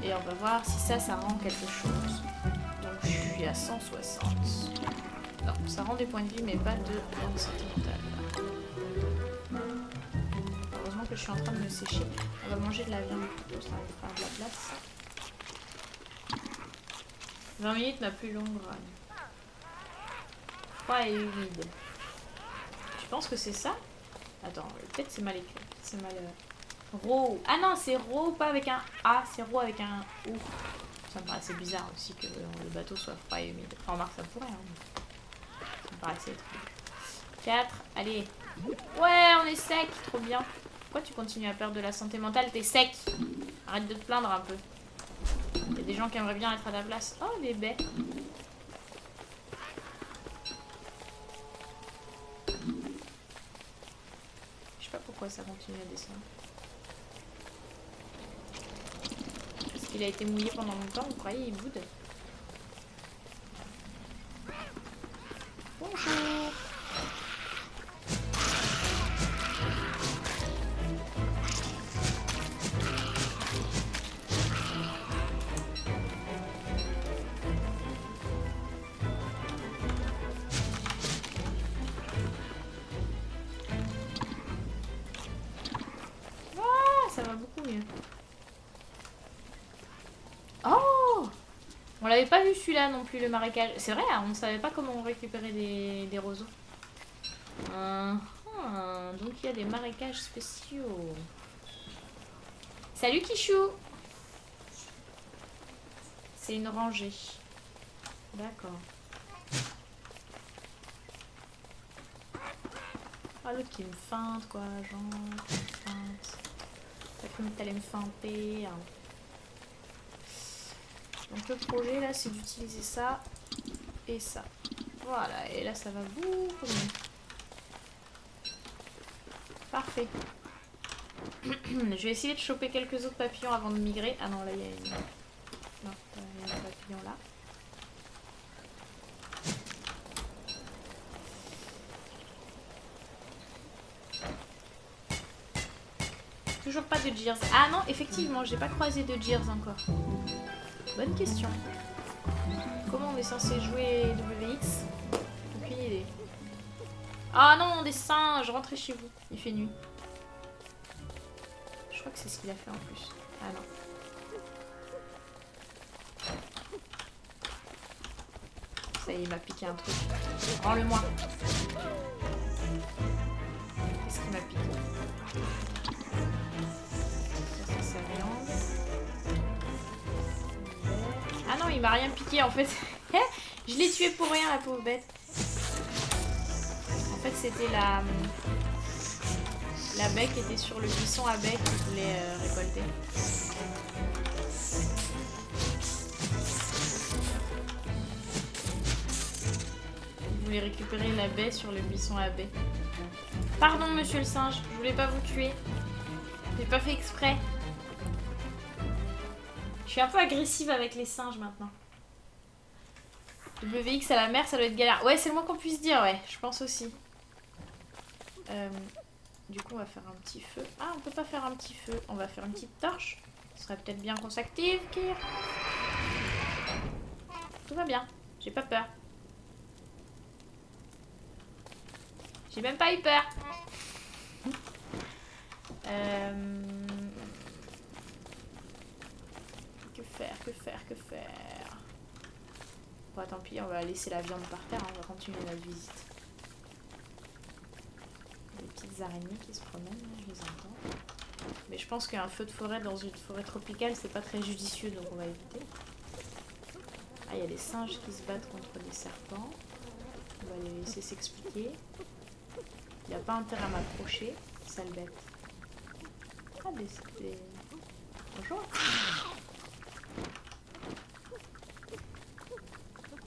Et on va voir si ça rend quelque chose. Donc, je suis à 160. Non, ça rend des points de vie, mais pas de santé mentale. Heureusement que je suis en train de me sécher. On va manger de la viande, ça va faire de la place. 20 minutes, ma plus longue run. Froid et humide. Je pense que c'est ça. Attends, peut-être c'est mal écrit. C'est mal... Raw. Ah non, c'est raw, pas avec un A, c'est raw avec un O. Ça me paraissait bizarre aussi que le bateau soit froid et humide. Enfin, remarque, ça pourrait, hein. Ça me paraissait étrange. 4, allez. Ouais, on est sec, trop bien. Pourquoi tu continues à perdre de la santé mentale? T'es sec. Arrête de te plaindre un peu. Il y a des gens qui aimeraient bien être à ta place. Oh, les baies. Je sais pas pourquoi ça continue à descendre. Parce qu'il a été mouillé pendant longtemps, vous croyez, il boude. Bonjour. Ça va beaucoup mieux. Oh! On l'avait pas vu celui-là non plus, le marécage. C'est vrai, hein, on ne savait pas comment on récupérait des roseaux. Donc il y a des marécages spéciaux. Salut Kichou! C'est une rangée. D'accord. Ah, l'autre qui me feinte quoi, genre. Feinte. T'as cru que t'allais me feinter. Hein. Donc le projet là c'est d'utiliser ça et ça. Voilà, et là ça va beaucoup mieux. Parfait. Je vais essayer de choper quelques autres papillons avant de migrer. Ah non, là il y a une... Non, il y a un papillon là. Toujours pas de Gears. Ah non, effectivement, j'ai pas croisé de Gears encore. Bonne question. Comment on est censé jouer WX? Aucune idée. Ah non, des singes, rentrez chez vous. Il fait nuit. Je crois que c'est ce qu'il a fait en plus. Ah non. Ça y est, il m'a piqué un truc. Rends-le-moi. Qu'est-ce qu'il m'a piqué? Ça, c'est sa viande. Ah non, il m'a rien piqué en fait. Je l'ai tué pour rien, la pauvre bête. En fait, c'était la baie qui était sur le buisson à baie qu'il voulait récolter. Il voulait récupérer la baie sur le buisson à baie. Pardon, monsieur le singe, je voulais pas vous tuer. J'ai pas fait exprès. Je suis un peu agressive avec les singes maintenant. WX à la mer, ça doit être galère. Ouais, c'est le moins qu'on puisse dire, ouais. Je pense aussi. Du coup, on va faire un petit feu. Ah, on peut pas faire un petit feu. On va faire une petite torche. Ce serait peut-être bien qu'on s'active, Kir. Tout va bien. J'ai pas peur. J'ai même pas eu peur. Que faire, que faire, que faire? Bon, tant pis, on va laisser la viande par terre. On va continuer notre visite. Des petites araignées qui se promènent, je les entends. Mais je pense qu'un feu de forêt dans une forêt tropicale, c'est pas très judicieux, donc on va éviter. Ah, il y a des singes qui se battent contre des serpents. On va les laisser s'expliquer. Il n'y a pas intérêt à m'approcher, sale bête. Ah, des... Bonjour.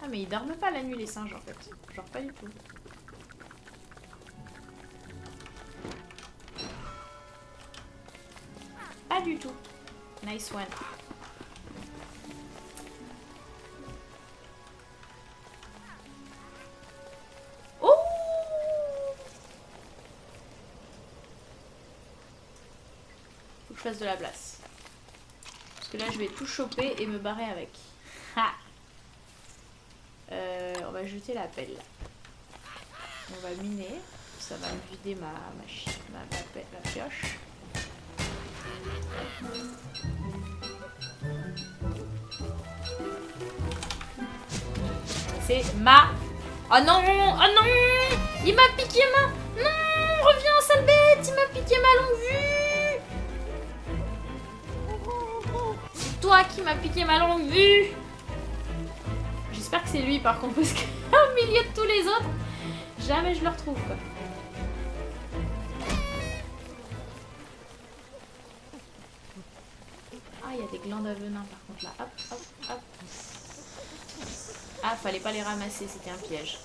Ah, mais ils dorment pas la nuit, les singes, en fait. Genre pas du tout. Pas du tout. Nice one. Oh! Faut que je fasse de la place. Parce que là, je vais tout choper et me barrer avec. Ha! On va jeter la pelle. On va miner. Ça va me vider ma pioche. C'est ma... Oh non! Oh non! Il m'a piqué ma... Non! Reviens, sale bête! Il m'a piqué ma longue vue! C'est toi qui m'as piqué ma longue vue! J'espère que c'est lui par contre, parce qu'au milieu de tous les autres, Jamais je le retrouve quoi. Ah, il y a des glandes à venin par contre là. Hop, hop, hop. Ah, fallait pas les ramasser, c'était un piège.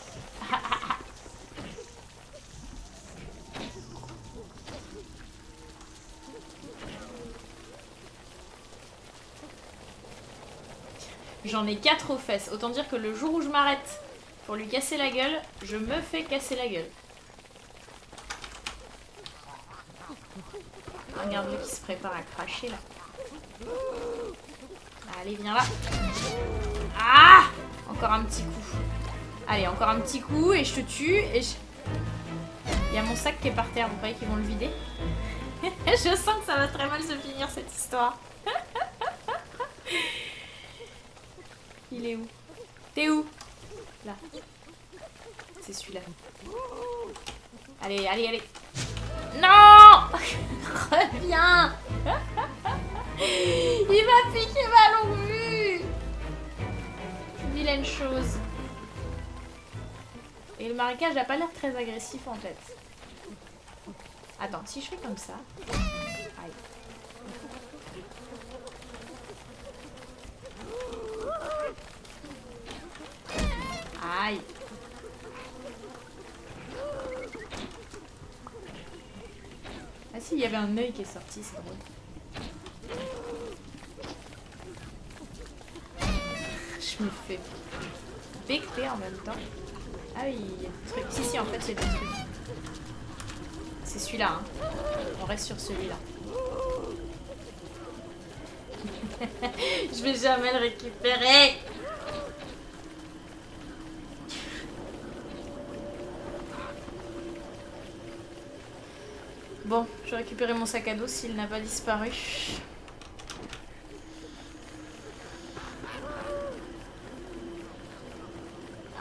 J'en ai 4 aux fesses. Autant dire que le jour où je m'arrête pour lui casser la gueule, je me fais casser la gueule. Ah, regarde-le qui se prépare à cracher là. Allez, viens là. Ah! Encore un petit coup. Allez, encore un petit coup et je te tue. Et je... Il y a mon sac qui est par terre. Vous croyez qu'ils vont le vider? Je sens que ça va très mal se finir cette histoire. Il est où? T'es où? Là. C'est celui-là. Allez, allez, allez. Non! Reviens! Il m'a piqué ma longue vue! Vilaine chose. Et le marécage n'a pas l'air très agressif en fait. Attends, si je fais comme ça... Aïe. Aïe. Ah si, il y avait un œil qui est sorti, c'est drôle. Je me fais becter en même temps. Ah oui, il y a des trucs. Si, si, en fait, il y a des trucs. C'est celui-là, hein. On reste sur celui-là. Je vais jamais le récupérer. Bon, je vais récupérer mon sac à dos s'il n'a pas disparu.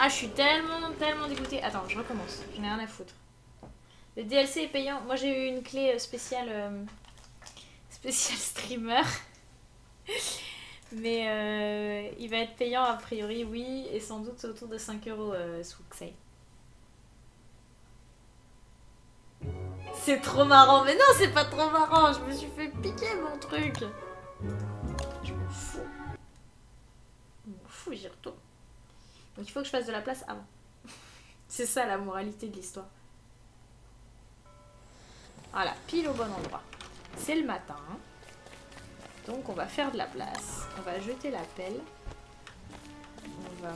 Ah, je suis tellement dégoûtée. Attends, je recommence. J'en ai rien à foutre. Le DLC est payant. Moi, j'ai eu une clé spéciale... spéciale streamer. Mais il va être payant a priori, oui. Et sans doute autour de 5 € sous Xay. C'est trop marrant. Mais non, c'est pas trop marrant. Je me suis fait piquer mon truc. Je m'en fous. Je m'en fous, j'y retourne. Donc il faut que je fasse de la place avant. C'est ça la moralité de l'histoire. Voilà, pile au bon endroit. C'est le matin. Donc on va faire de la place. On va jeter la pelle. On va...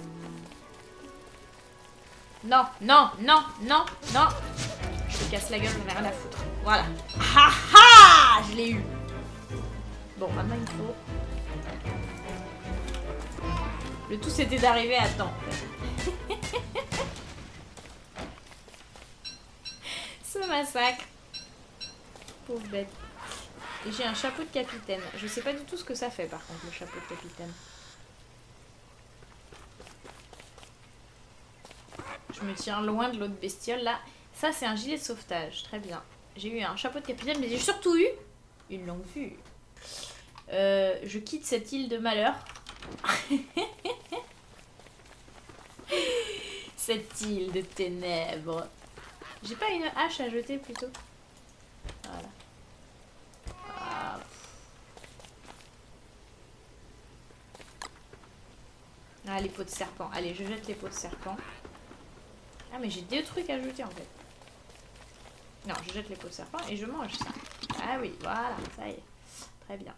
Non, non, non, non, non. Je te casse la gueule, j'en ai rien à foutre. Voilà. Ha ha! Je l'ai eu. Bon, maintenant il faut... Le tout c'était d'arriver à temps. Ce massacre. Pauvre bête. Et j'ai un chapeau de capitaine. Je sais pas du tout ce que ça fait par contre, le chapeau de capitaine. Je me tiens loin de l'autre bestiole là. Ça c'est un gilet de sauvetage. Très bien. J'ai eu un chapeau de capitaine, mais j'ai surtout eu une longue vue. Je quitte cette île de malheur. Cette île de ténèbres. J'ai pas une hache à jeter plutôt? Voilà. Ah. Ah, les peaux de serpent. Allez, je jette les peaux de serpent. Ah, mais j'ai 2 trucs à jeter en fait. Non, je jette les peaux de serpent et je mange ça. Ah oui, voilà, ça y est. Très bien.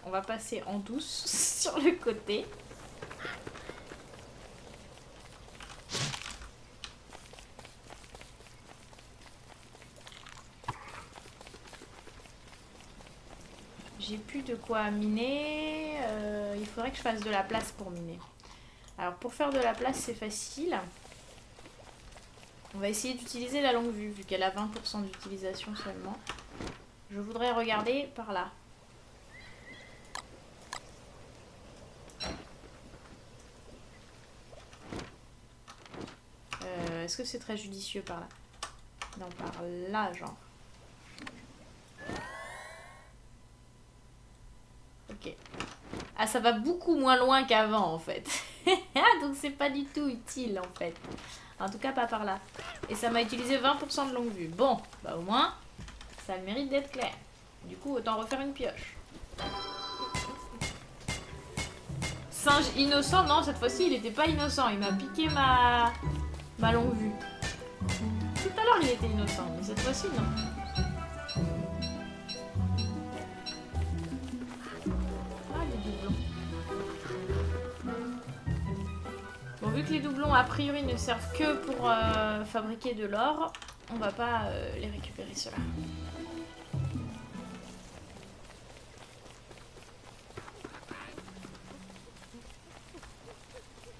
On va passer en douce sur le côté. J'ai plus de quoi miner. Il faudrait que je fasse de la place pour miner. Alors pour faire de la place c'est facile. On va essayer d'utiliser la longue vue vu qu'elle a 20% d'utilisation seulement. Je voudrais regarder par là. Est-ce que c'est très judicieux par là? Non, par là genre. Ok. Ah, ça va beaucoup moins loin qu'avant en fait. Donc c'est pas du tout utile en fait. En tout cas pas par là. Et ça m'a utilisé 20% de longue vue. Bon, bah au moins, ça a le mérite d'être clair. Du coup, autant refaire une pioche. Singe innocent, non, cette fois-ci il était pas innocent. Il m'a piqué ma longue vue. Tout à l'heure il était innocent, mais cette fois-ci non. Bon, vu que les doublons a priori ne servent que pour fabriquer de l'or, on va pas les récupérer ceux-là.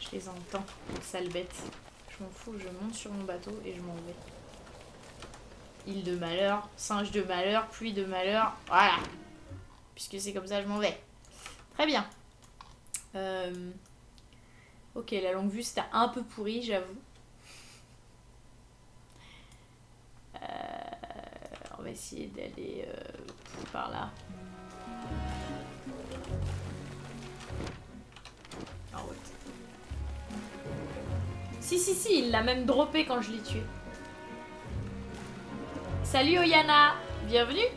Je les entends, les sales bêtes. Je m'en fous, je monte sur mon bateau et je m'en vais. Île de malheur, singe de malheur, pluie de malheur, voilà. Puisque c'est comme ça, je m'en vais. Très bien. Ok, la longue vue c'était un peu pourri, j'avoue. On va essayer d'aller par là. En route. Si, il l'a même droppé quand je l'ai tué. Salut Oyana, bienvenue.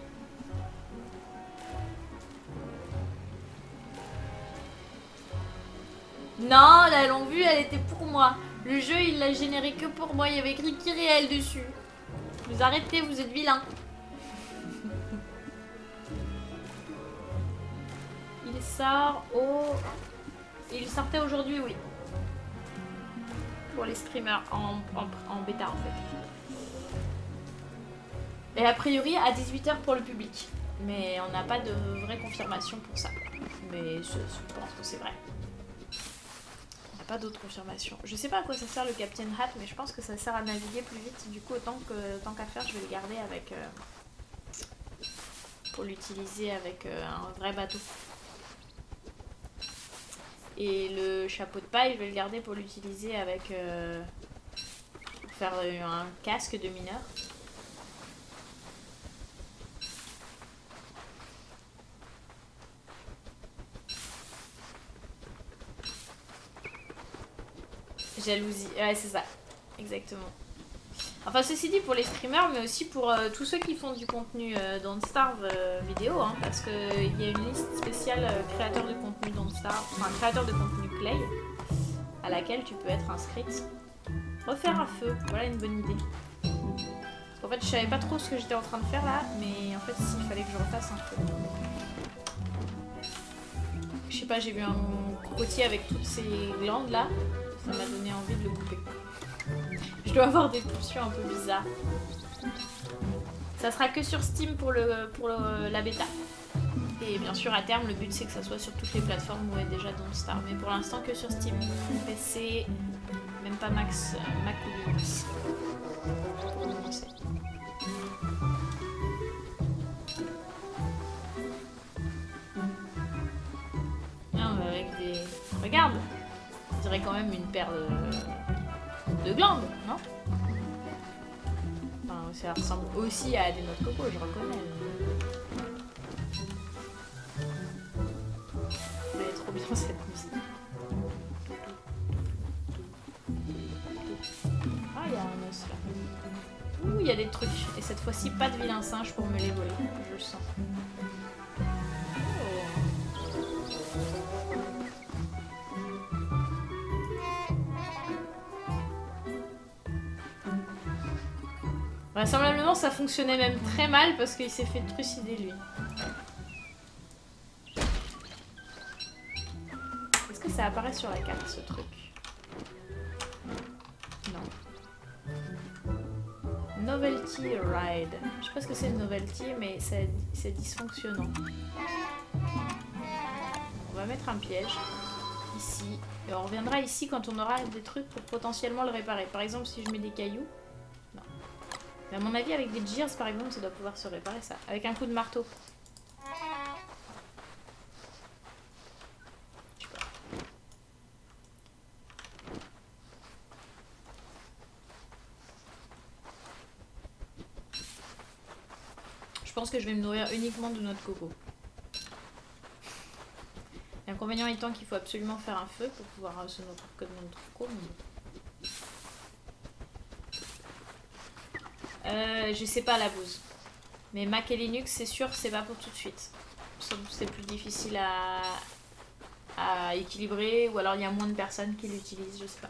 Non, la longue vue, elle était pour moi. Le jeu, il l'a généré que pour moi. Il y avait écrit Kyriel dessus. Vous arrêtez, vous êtes vilain. Il sort au... Il sortait aujourd'hui, oui. Pour les streamers en bêta, en fait. Et a priori, à 18 h pour le public. Mais on n'a pas de vraie confirmation pour ça. Mais je pense que c'est vrai. Pas d'autres confirmations. Je sais pas à quoi ça sert le Captain Hat, mais je pense que ça sert à naviguer plus vite. Du coup, tant qu'à faire, je vais le garder avec pour l'utiliser avec un vrai bateau. Et le chapeau de paille, je vais le garder pour l'utiliser avec pour faire un casque de mineur. Jalousie, ouais c'est ça, exactement. Enfin ceci dit pour les streamers mais aussi pour tous ceux qui font du contenu Don't Starve vidéo hein, parce qu'il y a une liste spéciale créateur de contenu Don't Starve, enfin créateur de contenu Play à laquelle tu peux être inscrite. Refaire un feu, voilà une bonne idée. Parce qu'en fait je savais pas trop ce que j'étais en train de faire là mais en fait si, il fallait que je refasse un feu. Je sais pas, j'ai vu un cocotier avec toutes ces glandes là. Ça m'a donné envie de le couper. Je dois avoir des pulsions un peu bizarres. Ça sera que sur Steam pour la bêta. Et bien sûr, à terme, le but c'est que ça soit sur toutes les plateformes où est déjà Don't Starve. Mais pour l'instant, que sur Steam. PC, même pas Mac ou Linux. Non, mais avec des... Regarde! On dirait quand même une paire de glandes, non? Enfin, ça ressemble aussi à des noix de coco, je reconnais. Elle est trop bien cette musique. Ah, il y a un os là. Ouh, il y a des trucs. Et cette fois-ci, pas de vilain singe pour me les voler, je le sens. Vraisemblablement ça fonctionnait même très mal parce qu'il s'est fait trucider lui. Est-ce que ça apparaît sur la carte ce truc? Non. Novelty Ride. Je sais pas ce que c'est une novelty mais c'est dysfonctionnant. On va mettre un piège ici. Et on reviendra ici quand on aura des trucs pour potentiellement le réparer. Par exemple si je mets des cailloux. Mais à mon avis, avec des gears, par exemple, ça doit pouvoir se réparer, ça. Avec un coup de marteau. Je sais pas. Je pense que je vais me nourrir uniquement de noix de coco. Bien L'inconvénient étant qu'il faut absolument faire un feu pour pouvoir se nourrir que de notre cours. Je sais pas la bouse. Mais Mac et Linux, c'est sûr, c'est pas pour tout de suite. C'est plus difficile à équilibrer, ou alors il y a moins de personnes qui l'utilisent, je sais pas.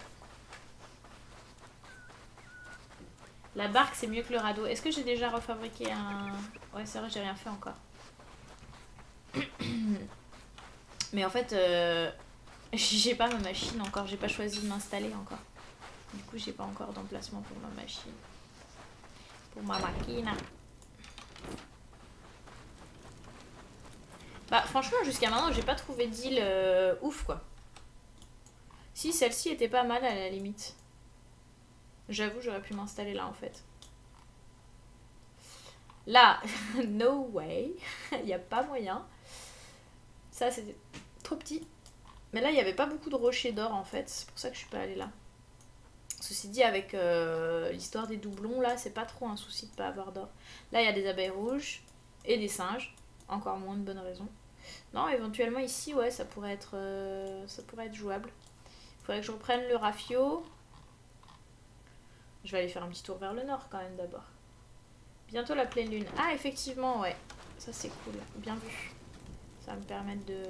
La barque, c'est mieux que le radeau. Est-ce que j'ai déjà refabriqué un... Ouais, c'est vrai, j'ai rien fait encore. Mais en fait, j'ai pas ma machine encore. J'ai pas choisi de m'installer encore. Du coup, j'ai pas encore d'emplacement pour ma machine. Pour ma machine. Bah, franchement, jusqu'à maintenant, j'ai pas trouvé d'île ouf, quoi. Si, celle-ci était pas mal à la limite. J'avoue, j'aurais pu m'installer là en fait. Là, no way. Il n'y a pas moyen. Ça, c'était trop petit. Mais là, il n'y avait pas beaucoup de rochers d'or en fait. C'est pour ça que je suis pas allée là. Ceci dit, avec l'histoire des doublons, là, c'est pas trop un souci de pas avoir d'or. Là, il y a des abeilles rouges et des singes. Encore moins de bonnes raisons. Non, éventuellement ici, ouais, ça pourrait être jouable. Il faudrait que je reprenne le rafio. Je vais aller faire un petit tour vers le nord quand même d'abord. Bientôt la pleine lune. Ah, effectivement, ouais. Ça, c'est cool. Bien vu. Ça va me permettre de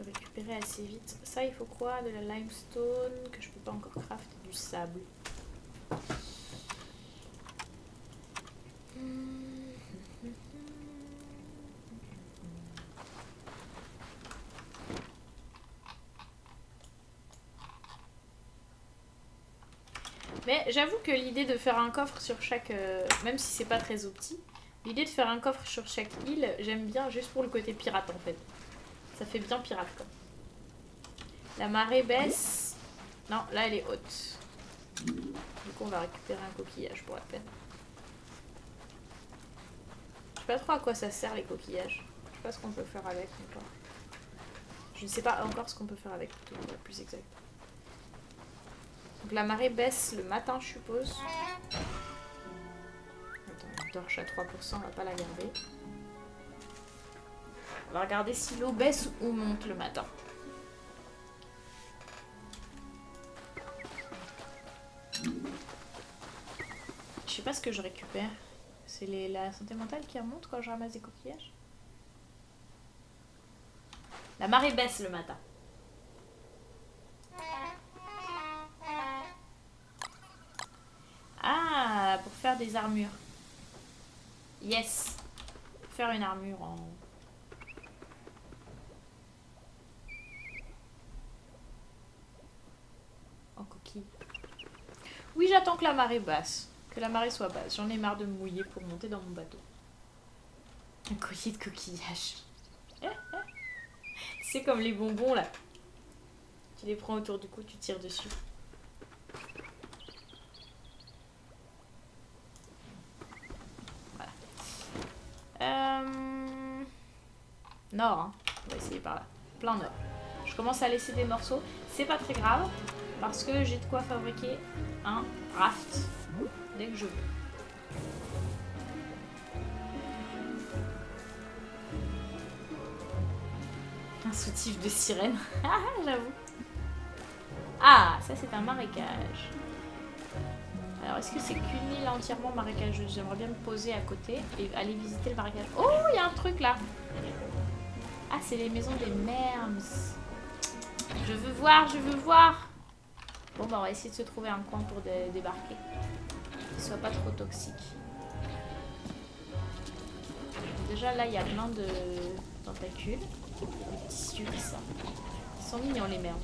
récupérer assez vite. Ça, il faut quoi? De la limestone que je peux pas encore crafter. Du sable. Mais j'avoue que l'idée de faire un coffre sur chaque... même si c'est pas très opti, l'idée de faire un coffre sur chaque île, j'aime bien juste pour le côté pirate en fait. Ça fait bien pirate quoi. La marée baisse. Non, là elle est haute. Du coup on va récupérer un coquillage pour la peine. Je sais pas trop à quoi ça sert les coquillages. Je sais pas ce qu'on peut faire avec encore. Je ne sais pas encore ce qu'on peut faire avec plutôt, pour être plus exact. Donc la marée baisse le matin, je suppose. Attends, une torche à 3%, on va pas la garder. On va regarder si l'eau baisse ou monte le matin. Je sais pas ce que je récupère. C'est la santé mentale qui remonte quand je ramasse des coquillages. La marée baisse le matin. Ah, pour faire des armures. Yes. Faire une armure en coquille. Oui, j'attends que la marée basse. Que la marée soit basse. J'en ai marre de me mouiller pour monter dans mon bateau. Un collier de coquillages. C'est comme les bonbons là. Tu les prends autour du cou, tu tires dessus. Nord, hein. On va essayer par là. Plein nord. Je commence à laisser des morceaux. C'est pas très grave. Parce que j'ai de quoi fabriquer un raft. Dès que je veux. Un soutif de sirène. J'avoue. Ah, ça c'est un marécage. Alors, est-ce que c'est qu'une île entièrement marécageuse? J'aimerais bien me poser à côté et aller visiter le marécage. Oh, il y a un truc là. Ah, c'est les maisons des merms. Je veux voir, je veux voir. Bon, bah, on va essayer de se trouver un coin pour débarquer. Qu'il soit pas trop toxique. Déjà, là, il y a plein de tentacules. Des petits yeux qui sortent. Ils sont mignons, les merms.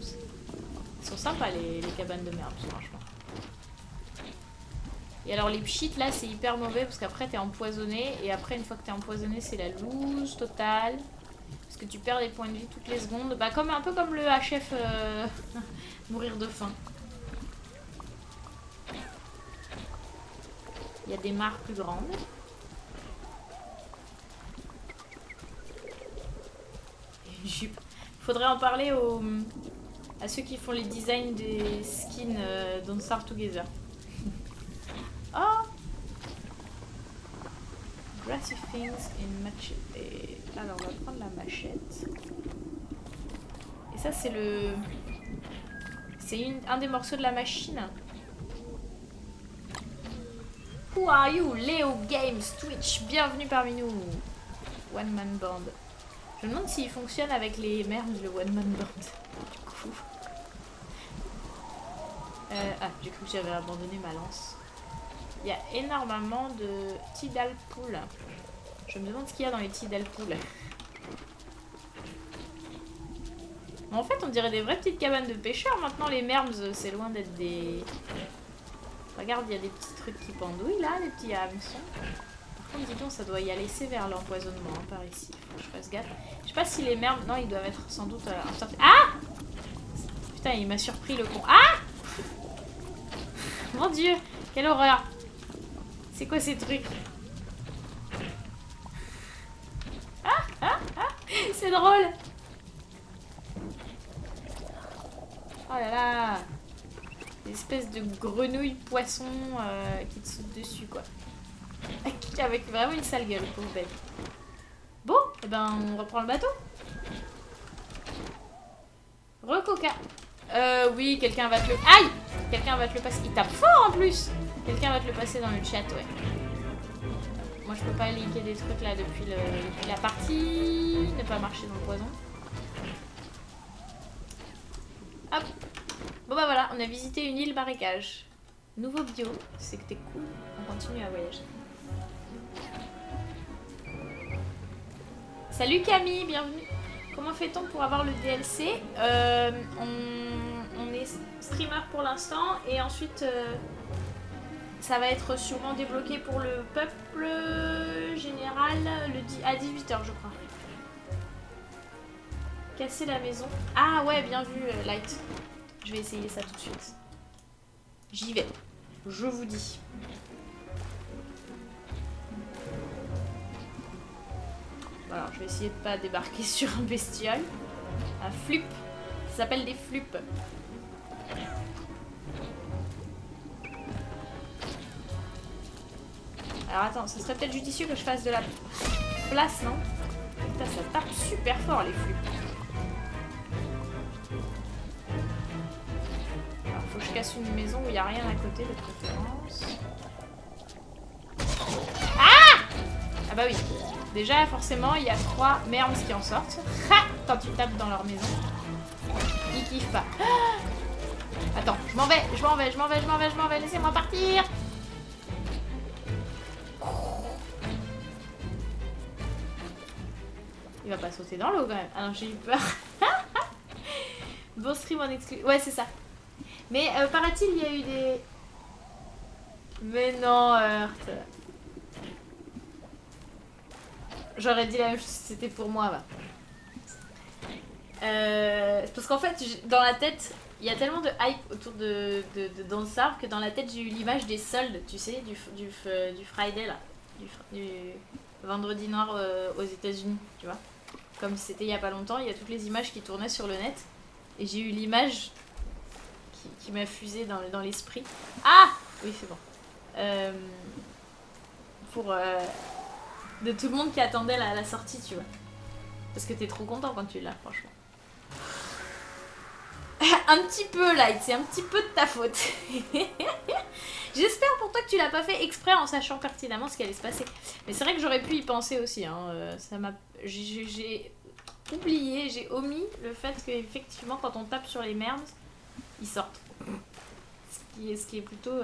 Ils sont sympas, les cabanes de merms, franchement. Et alors les pchites là c'est hyper mauvais parce qu'après t'es empoisonné et après une fois que t'es empoisonné c'est la loose totale parce que tu perds des points de vie toutes les secondes, bah comme un peu comme le HF mourir de faim. Il y a des mares plus grandes. Une jupe. Faudrait en parler à ceux qui font les designs des skins Don't Starve Together. Oh! Grassy things in Machete. Alors on va prendre la machette. Et ça c'est le... C'est un des morceaux de la machine. Who are you? Léo Games Twitch. Bienvenue parmi nous. One Man Band. Je me demande s'il fonctionne avec les mermes, le One Man Band. Du coup. Ah, j'ai cru que j'avais abandonné ma lance. Il y a énormément de Tidal Pool. Je me demande ce qu'il y a dans les Tidal Pool. En fait, on dirait des vraies petites cabanes de pêcheurs. Maintenant, les mermes, c'est loin d'être des... Regarde, il y a des petits trucs qui pendouillent là, les petits hameçons. Par contre, dis donc, ça doit y aller sévère l'empoisonnement hein, par ici. Faut que je fasse gaffe. Je sais pas si les mermes... Non, ils doivent être sans doute... Ah! Putain, il m'a surpris le con. Ah! Mon dieu, quelle horreur! C'est quoi ces trucs? C'est drôle! Oh là là! Des espèces de grenouilles poissons qui te sautent dessus quoi. Avec vraiment une sale gueule, pauvre bête. Bon, et ben on reprend le bateau. Recoca. Oui, quelqu'un va te le... Aïe! Quelqu'un va te le passer. Il tape fort en plus! Quelqu'un va te le passer dans le chat, ouais. Moi je peux pas linker des trucs là depuis la partie. Ne pas marcher dans le poison. Hop! Bon bah voilà, on a visité une île marécage. Nouveau bio, c'est que t'es cool. On continue à voyager. Salut Camille, bienvenue. Comment fait-on pour avoir le DLC? On est streamer pour l'instant et ensuite ça va être sûrement débloqué pour le peuple général à 18 h je crois. Casser la maison. Ah ouais, bien vu Light. Je vais essayer ça tout de suite. J'y vais. Je vous dis. Alors, je vais essayer de pas débarquer sur un bestiole. Un flup. Ça s'appelle des flups. Alors attends, ça serait peut-être judicieux que je fasse de la place, non? Putain, ça tape super fort les flups. Alors, faut que je casse une maison où il n'y a rien à côté de préférence. Ah! Ah bah oui. Déjà, forcément, il y a 3 mermes qui en sortent. Ha! Quand tu tapes dans leur maison. Ils kiffent pas. Ah! Attends, je m'en vais. Laissez-moi partir. Il va pas sauter dans l'eau quand même. Ah non, j'ai eu peur. Bon stream en exclu. Ouais, c'est ça. Mais paraît-il, il y a eu des... Mais non, Heart. J'aurais dit la même chose si c'était pour moi. Bah. Parce qu'en fait, dans la tête, il y a tellement de hype autour de Dansar que dans la tête, j'ai eu l'image des soldes, tu sais, du Friday, là. Du vendredi noir aux États-Unis, tu vois. Comme c'était il y a pas longtemps, il y a toutes les images qui tournaient sur le net. Et j'ai eu l'image qui m'a fusé dans l'esprit. Ah! Oui, c'est bon. De tout le monde qui attendait la sortie, tu vois. Parce que t'es trop content quand tu l'as, franchement. Un petit peu, Light, c'est un petit peu de ta faute. J'espère pour toi que tu l'as pas fait exprès en sachant pertinemment ce qui allait se passer. Mais c'est vrai que j'aurais pu y penser aussi. Hein. J'ai oublié, j'ai omis le fait qu'effectivement, quand on tape sur les merdes, ils sortent. Ce qui est plutôt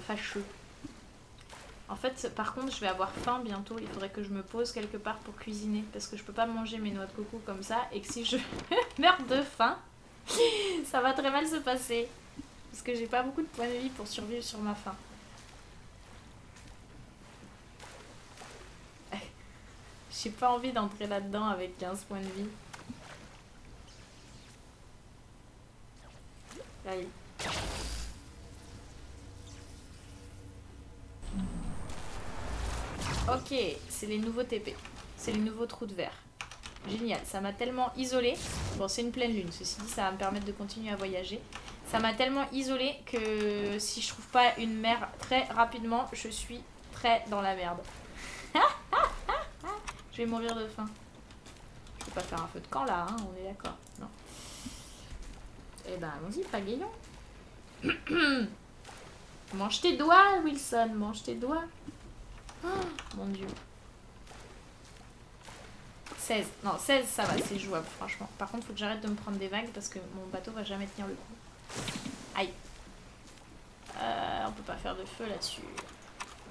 fâcheux. En fait, par contre, je vais avoir faim bientôt. Il faudrait que je me pose quelque part pour cuisiner. Parce que je peux pas manger mes noix de coco comme ça. Et que si je meurs de faim, ça va très mal se passer. Parce que j'ai pas beaucoup de points de vie pour survivre sur ma faim. J'ai pas envie d'entrer là-dedans avec 15 points de vie. Allez. Ok, c'est les nouveaux TP. C'est les nouveaux trous de verre. Génial, ça m'a tellement isolée. Bon, c'est une pleine lune, ceci dit, ça va me permettre de continuer à voyager. Ça m'a tellement isolée que si je trouve pas une mer très rapidement, je suis très dans la merde. Je vais mourir de faim. Je peux pas faire un feu de camp là, hein, on est d'accord. Non. Eh ben allons-y, pagayons. Mange tes doigts, Wilson, mange tes doigts. Oh, mon dieu. 16. Non, 16, ça va, c'est jouable, franchement. Par contre, faut que j'arrête de me prendre des vagues parce que mon bateau va jamais tenir le coup. Aïe. On peut pas faire de feu là-dessus.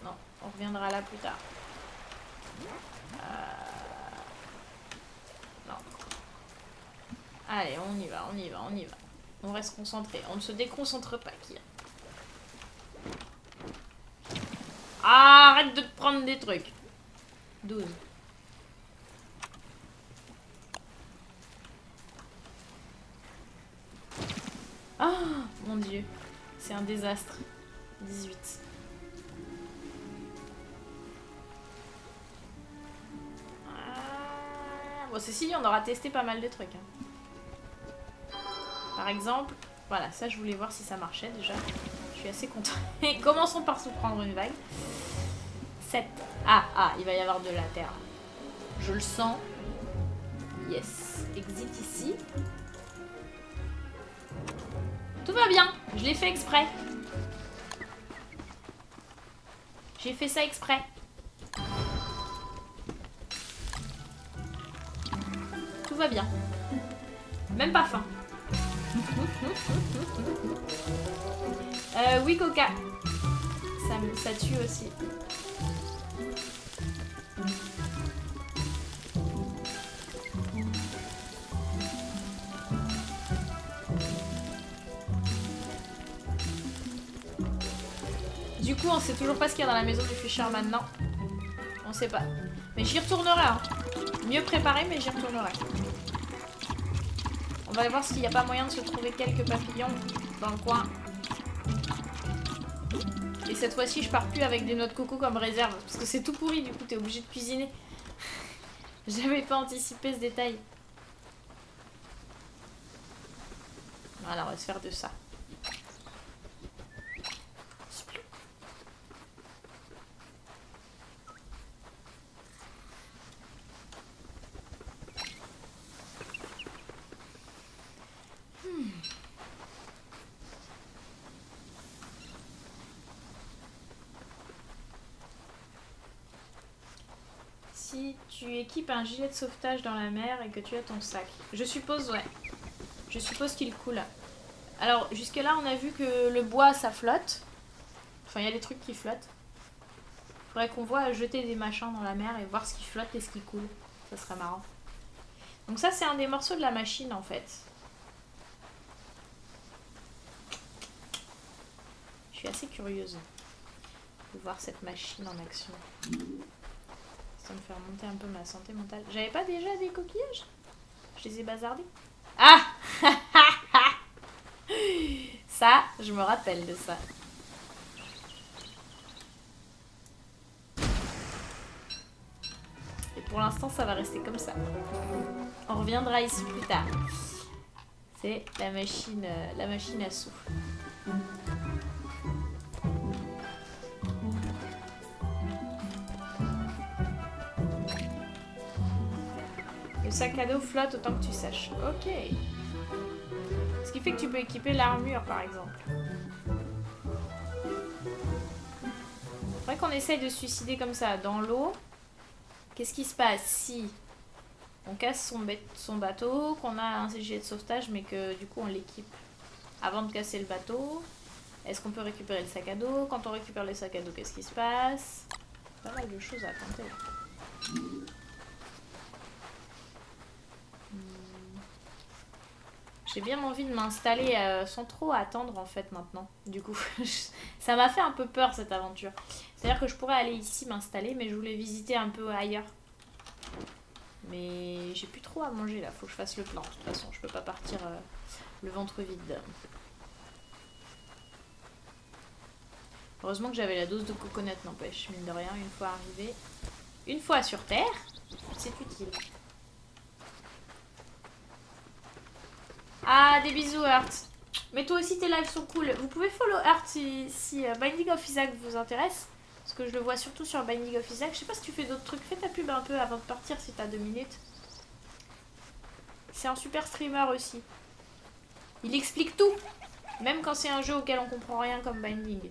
Non, on reviendra là plus tard. Non. Allez, on y va, on y va, on y va. On reste concentré. On ne se déconcentre pas, Kia. Arrête de te prendre des trucs. 12. Oh mon dieu. C'est un désastre. 18. Bon, ceci dit, on aura testé pas mal de trucs. Hein. Par exemple, voilà, ça je voulais voir si ça marchait déjà. Je suis assez contente. Commençons par se prendre une vague. 7. Ah, il va y avoir de la terre. Je le sens. Yes. Exit ici. Tout va bien. Je l'ai fait exprès. J'ai fait ça exprès. Tout va bien. Même pas faim. Oui, Coca. Ça tue aussi. Du coup, on sait toujours pas ce qu'il y a dans la maison du Fisherman, non. On sait pas. Mais j'y retournerai. Hein. Mieux préparé, mais j'y retournerai. On va aller voir s'il n'y a pas moyen de se trouver quelques papillons dans le coin. Et cette fois-ci, je pars plus avec des noix de coco comme réserve. Parce que c'est tout pourri, du coup, t'es obligé de cuisiner. J'avais pas anticipé ce détail. Voilà, on va se faire de ça. Si tu équipes un gilet de sauvetage dans la mer et que tu as ton sac. Je suppose, ouais. Je suppose qu'il coule. Alors, jusque là, on a vu que le bois, ça flotte. Enfin, il y a des trucs qui flottent. Faudrait qu'on voit jeter des machins dans la mer et voir ce qui flotte et ce qui coule. Ça serait marrant. Donc ça, c'est un des morceaux de la machine, en fait. Je suis assez curieuse de voir cette machine en action. Ça me faire monter un peu ma santé mentale. J'avais pas déjà des coquillages? Je les ai bazardés. Ah ça, je me rappelle de ça. Et pour l'instant, ça va rester comme ça. On reviendra ici plus tard. C'est la machine à souffle. Le sac à dos flotte autant que tu saches. Ok. Ce qui fait que tu peux équiper l'armure, par exemple. Faudrait qu'on essaye de se suicider comme ça, dans l'eau. Qu'est-ce qui se passe si on casse son bateau, qu'on a un gilet de sauvetage, mais que du coup on l'équipe avant de casser le bateau? Est-ce qu'on peut récupérer le sac à dos? Quand on récupère le sac à dos, qu'est-ce qui se passe? Pas mal de choses à tenter. J'ai bien envie de m'installer sans trop attendre en fait maintenant. Du coup, ça m'a fait un peu peur cette aventure. C'est-à-dire que je pourrais aller ici m'installer, mais je voulais visiter un peu ailleurs. Mais j'ai plus trop à manger là, faut que je fasse le plan. De toute façon, je peux pas partir le ventre vide. Heureusement que j'avais la dose de coconut, n'empêche, mine de rien, une fois arrivé. Une fois sur Terre, c'est utile. Ah, des bisous, Heart. Mais toi aussi, tes lives sont cool. Vous pouvez follow Heart si Binding of Isaac vous intéresse. Parce que je le vois surtout sur Binding of Isaac. Je sais pas si tu fais d'autres trucs. Fais ta pub un peu avant de partir si t'as 2 minutes. C'est un super streamer aussi. Il explique tout. Même quand c'est un jeu auquel on comprend rien comme Binding.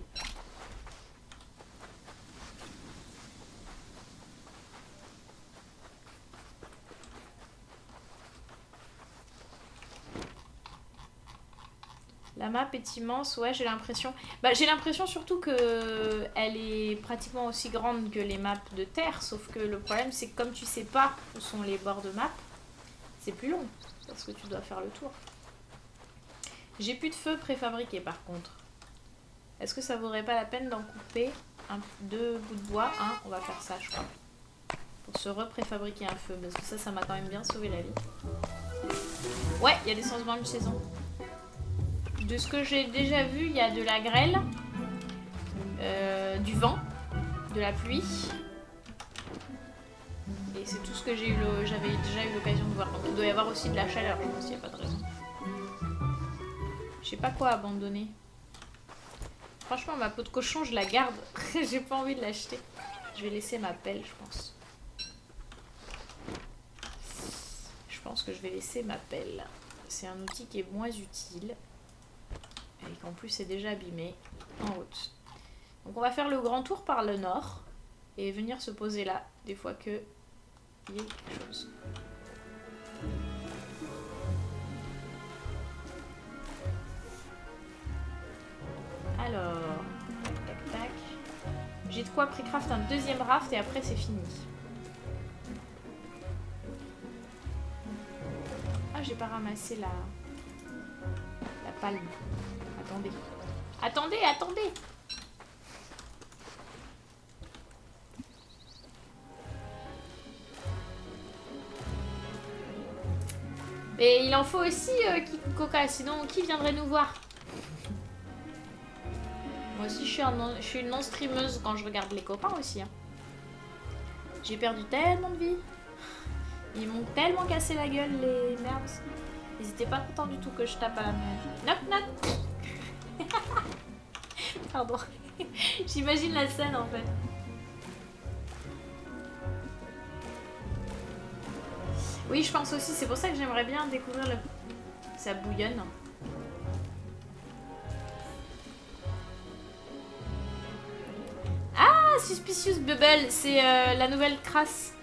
La map est immense, ouais, j'ai l'impression. Bah, j'ai l'impression surtout que elle est pratiquement aussi grande que les maps de terre, sauf que le problème c'est que comme tu sais pas où sont les bords de map, c'est plus long parce que tu dois faire le tour. J'ai plus de feu préfabriqué par contre. Est-ce que ça vaudrait pas la peine d'en couper 2 bouts de bois, hein? On va faire ça, je crois. Pour se repréfabriquer un feu, parce que ça m'a quand même bien sauvé la vie. Ouais, il y a des changements de saison. De ce que j'ai déjà vu, il y a de la grêle, du vent, de la pluie. Et c'est tout ce que j'avais déjà eu l'occasion de voir. Donc il doit y avoir aussi de la chaleur, je pense, il n'y a pas de raison. Je sais pas quoi abandonner. Franchement, ma peau de cochon, je la garde. J'ai pas envie de l'acheter. Je vais laisser ma pelle, je pense. Je pense que je vais laisser ma pelle. C'est un outil qui est moins utile. Et qu'en plus est déjà abîmé en route. Donc on va faire le grand tour par le nord et venir se poser là des fois que il y ait quelque chose. Alors, tac tac. J'ai de quoi pré-craft un deuxième raft et après c'est fini. Ah, j'ai pas ramassé la palme. Attendez. Attendez, attendez! Et il en faut aussi, Coca, sinon qui viendrait nous voir? Moi aussi, je suis une non-streameuse quand je regarde les copains aussi. Hein. J'ai perdu tellement de vie. Ils m'ont tellement cassé la gueule, les merdes. Ils étaient pas contents du tout que je tape à la main. Knock knock. Pardon. J'imagine la scène en fait. Oui, je pense aussi. C'est pour ça que j'aimerais bien découvrir le... Ça bouillonne. Ah, Suspicious Bubble. C'est la nouvelle crasse.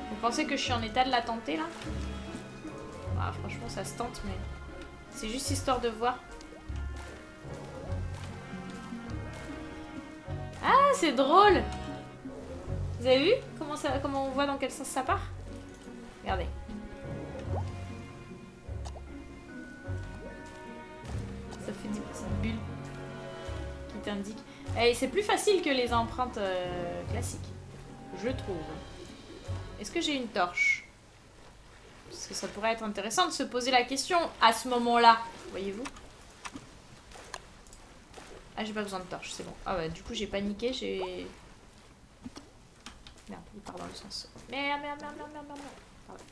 Vous pensez que je suis en état de la tenter là? Ah, franchement ça se tente mais c'est juste histoire de voir. Ah c'est drôle. Vous avez vu comment on voit dans quel sens ça part? Regardez. Ça fait des petites bulles qui t'indiquent. Et c'est plus facile que les empreintes classiques, je trouve. Est-ce que j'ai une torche? Parce que ça pourrait être intéressant de se poser la question à ce moment-là. Voyez-vous? Ah, j'ai pas besoin de torche, c'est bon. Ah ouais, du coup j'ai paniqué, j'ai... Merde, il part dans le sens. Merde. Pardon.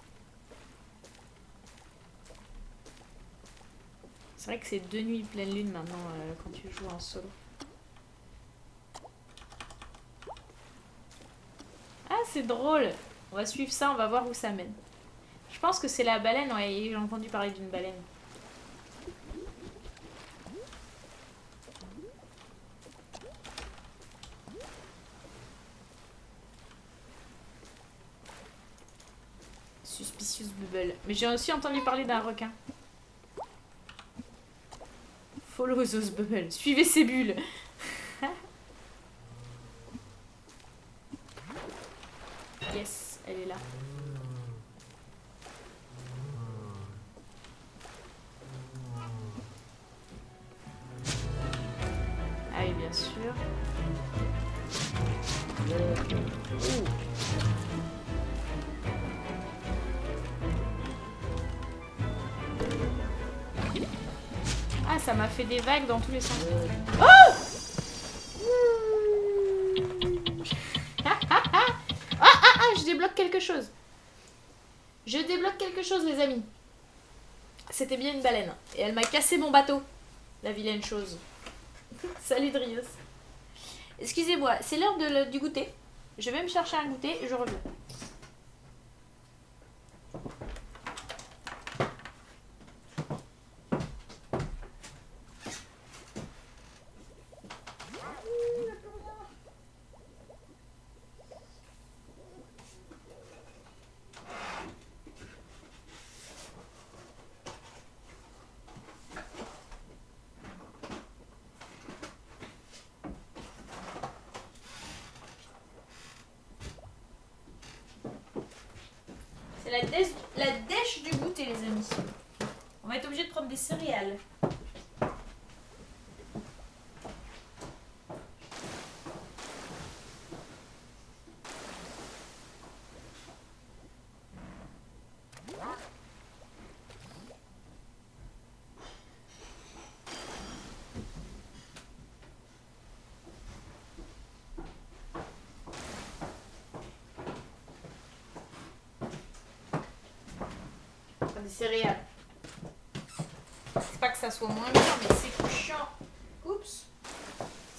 C'est vrai que c'est 2 nuits pleine lune maintenant quand tu joues en solo. Ah, c'est drôle! On va suivre ça, on va voir où ça mène. Je pense que c'est la baleine, ouais, j'ai entendu parler d'une baleine. Suspicious Bubble. Mais j'ai aussi entendu parler d'un requin. Follow those bubbles. Suivez ces bulles. Yes, elle est là. Ah oui, bien sûr. Ah, ça m'a fait des vagues dans tous les sens. Oh! Je débloque quelque chose. Je débloque quelque chose, les amis. C'était bien une baleine. Et elle m'a cassé mon bateau. La vilaine chose. Salut Drios. Excusez-moi, c'est l'heure du goûter. Je vais me chercher un goûter et je reviens. C'est la dèche du goûter, les amis. On va être obligé de prendre des céréales. Des céréales. C'est pas que ça soit moins bien, mais c'est plus chiant. Oups.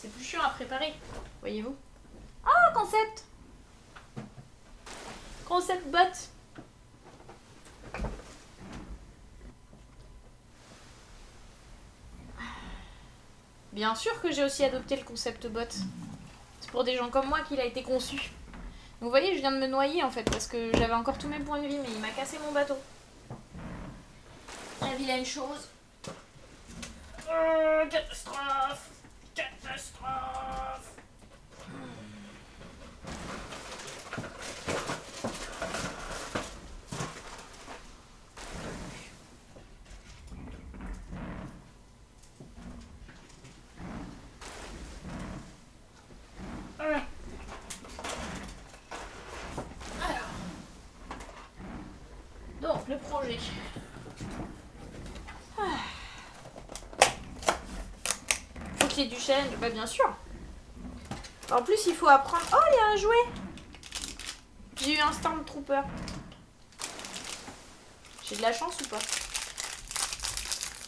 C'est plus chiant à préparer. Voyez-vous. Ah, concept. Concept bot. Bien sûr que j'ai aussi adopté le concept bot. C'est pour des gens comme moi qu'il a été conçu. Donc vous voyez, je viens de me noyer en fait parce que j'avais encore tous mes points de vie, mais il m'a cassé mon bateau. La vilaine chose. Catastrophe. Catastrophe. Alors. Donc, le projet. Faut qu'il y ait du challenge, bah bien sûr. En plus, il faut apprendre. Oh, il y a un jouet. J'ai eu un Stormtrooper. J'ai de la chance ou pas?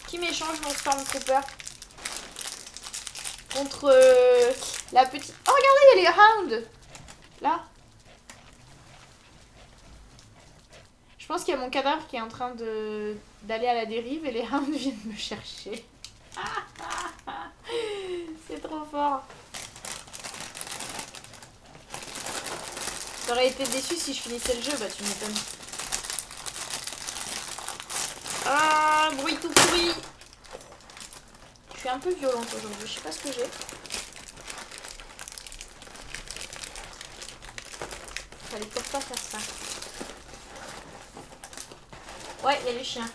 Qui m'échange mon Stormtrooper contre la petite... Oh, regardez, il y a les Hounds. Là. Je pense qu'il y a mon cadavre qui est en train d'aller à la dérive et les Hounds viennent me chercher. C'est trop fort. J'aurais été déçue si je finissais le jeu, bah tu m'étonnes. Ah, bruit tout pourri. Je suis un peu violente aujourd'hui, je sais pas ce que j'ai. Fallait peut-être pas faire ça. Ouais, il y a les chiens.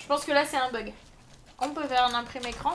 Je pense que là c'est un bug. On peut faire un imprimé écran.